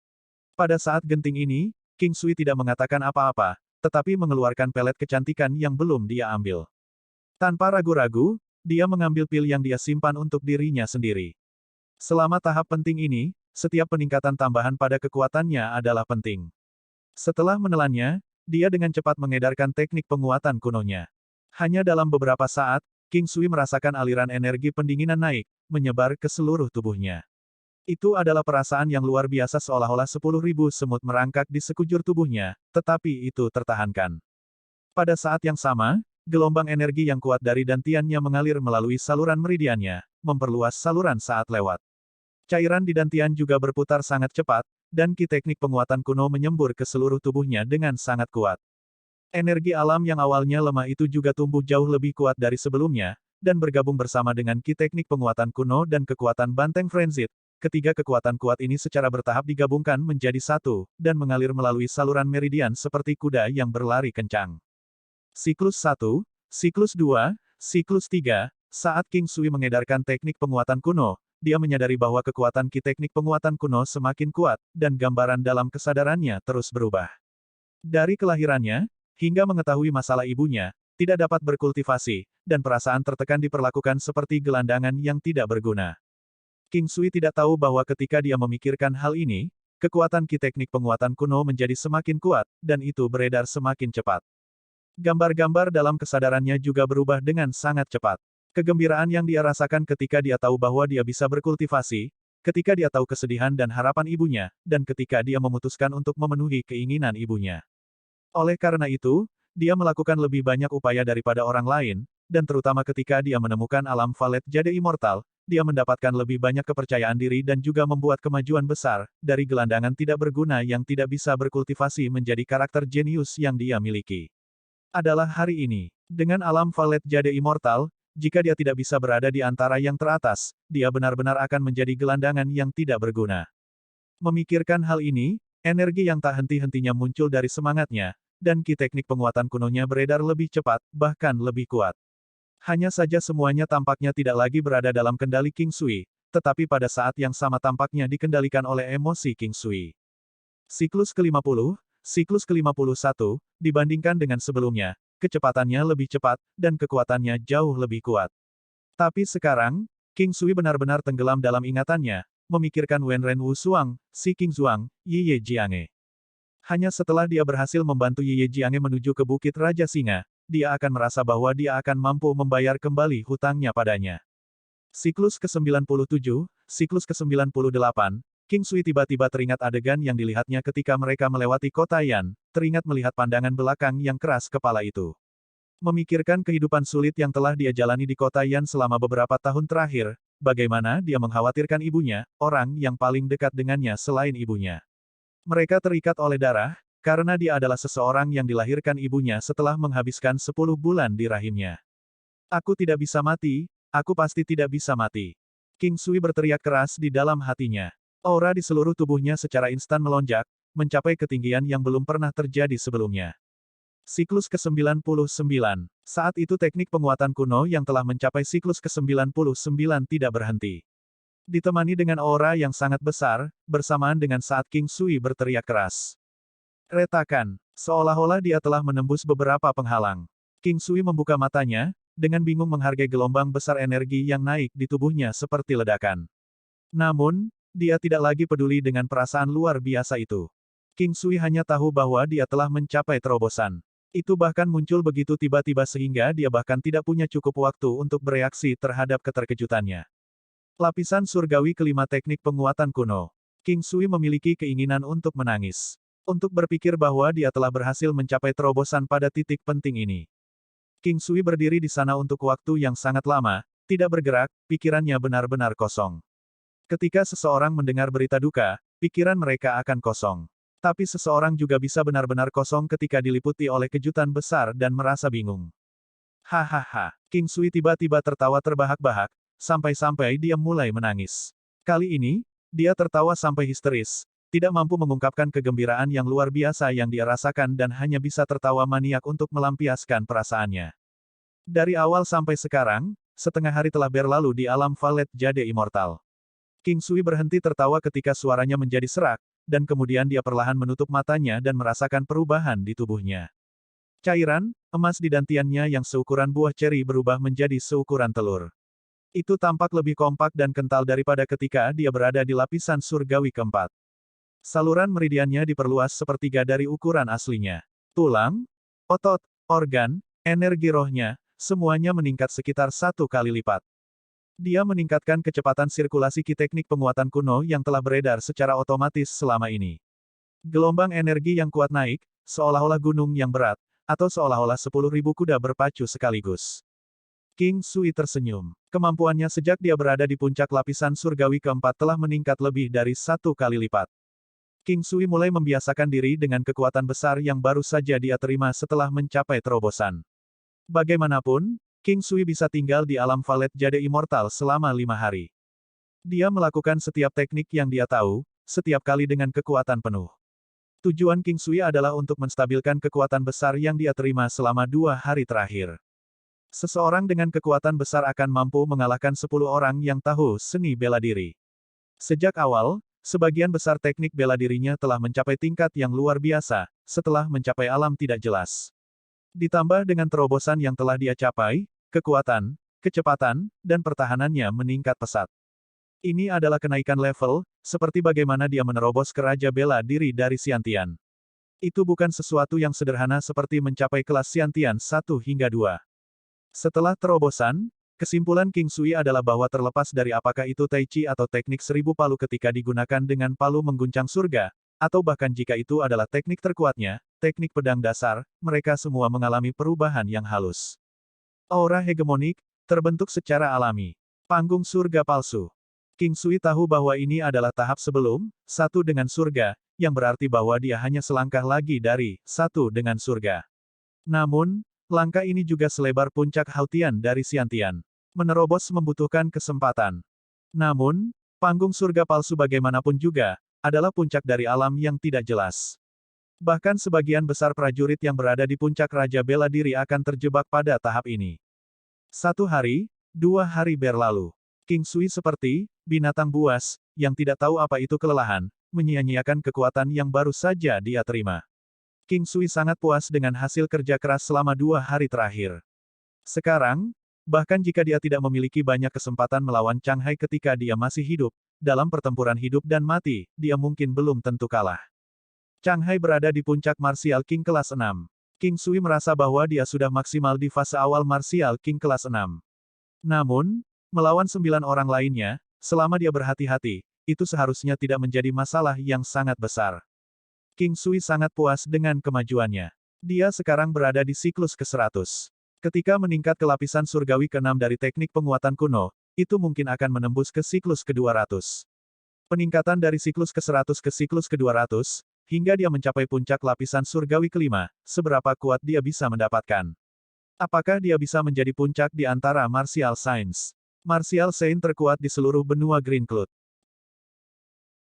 Pada saat genting ini, King Sui tidak mengatakan apa-apa, tetapi mengeluarkan pelet kecantikan yang belum dia ambil. Tanpa ragu-ragu, dia mengambil pil yang dia simpan untuk dirinya sendiri. Selama tahap penting ini, setiap peningkatan tambahan pada kekuatannya adalah penting. Setelah menelannya, dia dengan cepat mengedarkan teknik penguatan kunonya. Hanya dalam beberapa saat, King Sui merasakan aliran energi pendinginan naik, menyebar ke seluruh tubuhnya. Itu adalah perasaan yang luar biasa seolah-olah 10.000 semut merangkak di sekujur tubuhnya, tetapi itu tertahankan. Pada saat yang sama, gelombang energi yang kuat dari dantiannya mengalir melalui saluran meridiannya, memperluas saluran saat lewat. Cairan di dantian juga berputar sangat cepat, dan ki teknik penguatan kuno menyembur ke seluruh tubuhnya dengan sangat kuat. Energi alam yang awalnya lemah itu juga tumbuh jauh lebih kuat dari sebelumnya, dan bergabung bersama dengan ki teknik penguatan kuno dan kekuatan banteng Frenzit. Ketiga kekuatan kuat ini secara bertahap digabungkan menjadi satu, dan mengalir melalui saluran meridian seperti kuda yang berlari kencang. Siklus 1, Siklus 2, Siklus 3, saat King Sui mengedarkan teknik penguatan kuno, dia menyadari bahwa kekuatan ki teknik penguatan kuno semakin kuat, dan gambaran dalam kesadarannya terus berubah. Dari kelahirannya, hingga mengetahui masalah ibunya, tidak dapat berkultivasi, dan perasaan tertekan diperlakukan seperti gelandangan yang tidak berguna. King Sui tidak tahu bahwa ketika dia memikirkan hal ini, kekuatan ki teknik penguatan kuno menjadi semakin kuat, dan itu beredar semakin cepat. Gambar-gambar dalam kesadarannya juga berubah dengan sangat cepat. Kegembiraan yang dia rasakan ketika dia tahu bahwa dia bisa berkultivasi, ketika dia tahu kesedihan dan harapan ibunya, dan ketika dia memutuskan untuk memenuhi keinginan ibunya. Oleh karena itu, dia melakukan lebih banyak upaya daripada orang lain, dan terutama ketika dia menemukan alam Valet Jade Immortal, dia mendapatkan lebih banyak kepercayaan diri dan juga membuat kemajuan besar, dari gelandangan tidak berguna yang tidak bisa berkultivasi menjadi karakter jenius yang dia miliki. Adalah hari ini. Dengan alam Valet Jade Immortal, jika dia tidak bisa berada di antara yang teratas, dia benar-benar akan menjadi gelandangan yang tidak berguna. Memikirkan hal ini, energi yang tak henti-hentinya muncul dari semangatnya, dan ki teknik penguatan kunonya beredar lebih cepat, bahkan lebih kuat. Hanya saja semuanya tampaknya tidak lagi berada dalam kendali King Sui, tetapi pada saat yang sama tampaknya dikendalikan oleh emosi King Sui. Siklus ke-50, Siklus ke-51, dibandingkan dengan sebelumnya, kecepatannya lebih cepat, dan kekuatannya jauh lebih kuat. Tapi sekarang, King Sui benar-benar tenggelam dalam ingatannya, memikirkan Wenren Wu Suang, si King Zuang, Yiye Jiange. Hanya setelah dia berhasil membantu Yiye Jiange menuju ke Bukit Raja Singa, dia akan merasa bahwa dia akan mampu membayar kembali hutangnya padanya. Siklus ke-97, Siklus ke-98, King Sui tiba-tiba teringat adegan yang dilihatnya ketika mereka melewati kota Yan, teringat melihat pandangan belakang yang keras kepala itu. Memikirkan kehidupan sulit yang telah dia jalani di kota Yan selama beberapa tahun terakhir, bagaimana dia mengkhawatirkan ibunya, orang yang paling dekat dengannya selain ibunya. Mereka terikat oleh darah, karena dia adalah seseorang yang dilahirkan ibunya setelah menghabiskan 10 bulan di rahimnya. Aku tidak bisa mati, aku pasti tidak bisa mati. King Sui berteriak keras di dalam hatinya. Aura di seluruh tubuhnya secara instan melonjak, mencapai ketinggian yang belum pernah terjadi sebelumnya. Siklus ke-99. Saat itu teknik penguatan kuno yang telah mencapai siklus ke-99 tidak berhenti. Ditemani dengan aura yang sangat besar, bersamaan dengan saat King Sui berteriak keras. Retakan. Seolah-olah dia telah menembus beberapa penghalang. King Sui membuka matanya, dengan bingung menghargai gelombang besar energi yang naik di tubuhnya seperti ledakan. Namun, dia tidak lagi peduli dengan perasaan luar biasa itu. King Sui hanya tahu bahwa dia telah mencapai terobosan. Itu bahkan muncul begitu tiba-tiba sehingga dia bahkan tidak punya cukup waktu untuk bereaksi terhadap keterkejutannya. Lapisan surgawi kelima teknik penguatan kuno. King Sui memiliki keinginan untuk menangis. Untuk berpikir bahwa dia telah berhasil mencapai terobosan pada titik penting ini. King Sui berdiri di sana untuk waktu yang sangat lama, tidak bergerak, pikirannya benar-benar kosong. Ketika seseorang mendengar berita duka, pikiran mereka akan kosong. Tapi seseorang juga bisa benar-benar kosong ketika diliputi oleh kejutan besar dan merasa bingung. Hahaha, King Sui tiba-tiba tertawa terbahak-bahak, sampai-sampai dia mulai menangis. Kali ini, dia tertawa sampai histeris, tidak mampu mengungkapkan kegembiraan yang luar biasa yang dia rasakan dan hanya bisa tertawa maniak untuk melampiaskan perasaannya. Dari awal sampai sekarang, setengah hari telah berlalu di alam Valet Jade Immortal. King Sui berhenti tertawa ketika suaranya menjadi serak, dan kemudian dia perlahan menutup matanya dan merasakan perubahan di tubuhnya. Cairan, emas di dantiannya yang seukuran buah ceri berubah menjadi seukuran telur. Itu tampak lebih kompak dan kental daripada ketika dia berada di lapisan surgawi keempat. Saluran meridiannya diperluas sepertiga dari ukuran aslinya. Tulang, otot, organ, energi rohnya, semuanya meningkat sekitar 1 kali lipat. Dia meningkatkan kecepatan sirkulasi ki teknik penguatan kuno yang telah beredar secara otomatis selama ini. Gelombang energi yang kuat naik, seolah-olah gunung yang berat, atau seolah-olah 10.000 kuda berpacu sekaligus. King Sui tersenyum. Kemampuannya sejak dia berada di puncak lapisan surgawi keempat telah meningkat lebih dari 1 kali lipat. King Sui mulai membiasakan diri dengan kekuatan besar yang baru saja dia terima setelah mencapai terobosan. Bagaimanapun, King Sui bisa tinggal di alam Valet Jade Immortal selama 5 hari. Dia melakukan setiap teknik yang dia tahu, setiap kali dengan kekuatan penuh. Tujuan King Sui adalah untuk menstabilkan kekuatan besar yang dia terima selama 2 hari terakhir. Seseorang dengan kekuatan besar akan mampu mengalahkan 10 orang yang tahu seni bela diri. Sejak awal, sebagian besar teknik bela dirinya telah mencapai tingkat yang luar biasa, setelah mencapai alam tidak jelas. Ditambah dengan terobosan yang telah dia capai, kekuatan, kecepatan, dan pertahanannya meningkat pesat. Ini adalah kenaikan level, seperti bagaimana dia menerobos ke Raja Bela Diri dari Xiantian. Itu bukan sesuatu yang sederhana seperti mencapai kelas Xiantian 1 hingga 2. Setelah terobosan, kesimpulan King Sui adalah bahwa terlepas dari apakah itu Tai Chi atau teknik 1000 palu ketika digunakan dengan palu mengguncang surga, atau bahkan jika itu adalah teknik terkuatnya, teknik pedang dasar, mereka semua mengalami perubahan yang halus. Aura hegemonik, terbentuk secara alami. Panggung surga palsu. King Sui tahu bahwa ini adalah tahap sebelum, satu dengan surga, yang berarti bahwa dia hanya selangkah lagi dari, satu dengan surga. Namun, langkah ini juga selebar puncak Hautian dari Xiantian. Menerobos membutuhkan kesempatan. Namun, panggung surga palsu bagaimanapun juga, adalah puncak dari alam yang tidak jelas. Bahkan sebagian besar prajurit yang berada di puncak Raja Bela Diri akan terjebak pada tahap ini. 1 hari, 2 hari berlalu. King Sui seperti binatang buas, yang tidak tahu apa itu kelelahan, menyia-nyiakan kekuatan yang baru saja dia terima. King Sui sangat puas dengan hasil kerja keras selama 2 hari terakhir. Sekarang, bahkan jika dia tidak memiliki banyak kesempatan melawan Chang Hai ketika dia masih hidup, dalam pertempuran hidup dan mati, dia mungkin belum tentu kalah. Chang Hai berada di puncak Martial King kelas 6. King Sui merasa bahwa dia sudah maksimal di fase awal Martial King kelas 6. Namun, melawan 9 orang lainnya, selama dia berhati-hati, itu seharusnya tidak menjadi masalah yang sangat besar. King Sui sangat puas dengan kemajuannya. Dia sekarang berada di siklus ke-100. Ketika meningkat ke lapisan surgawi ke-6 dari teknik penguatan kuno, itu mungkin akan menembus ke siklus ke-200. Peningkatan dari siklus ke-100 ke siklus ke-200, hingga dia mencapai puncak lapisan surgawi kelima, seberapa kuat dia bisa mendapatkan. Apakah dia bisa menjadi puncak di antara martial science? Martial Saint terkuat di seluruh benua Green Cloud.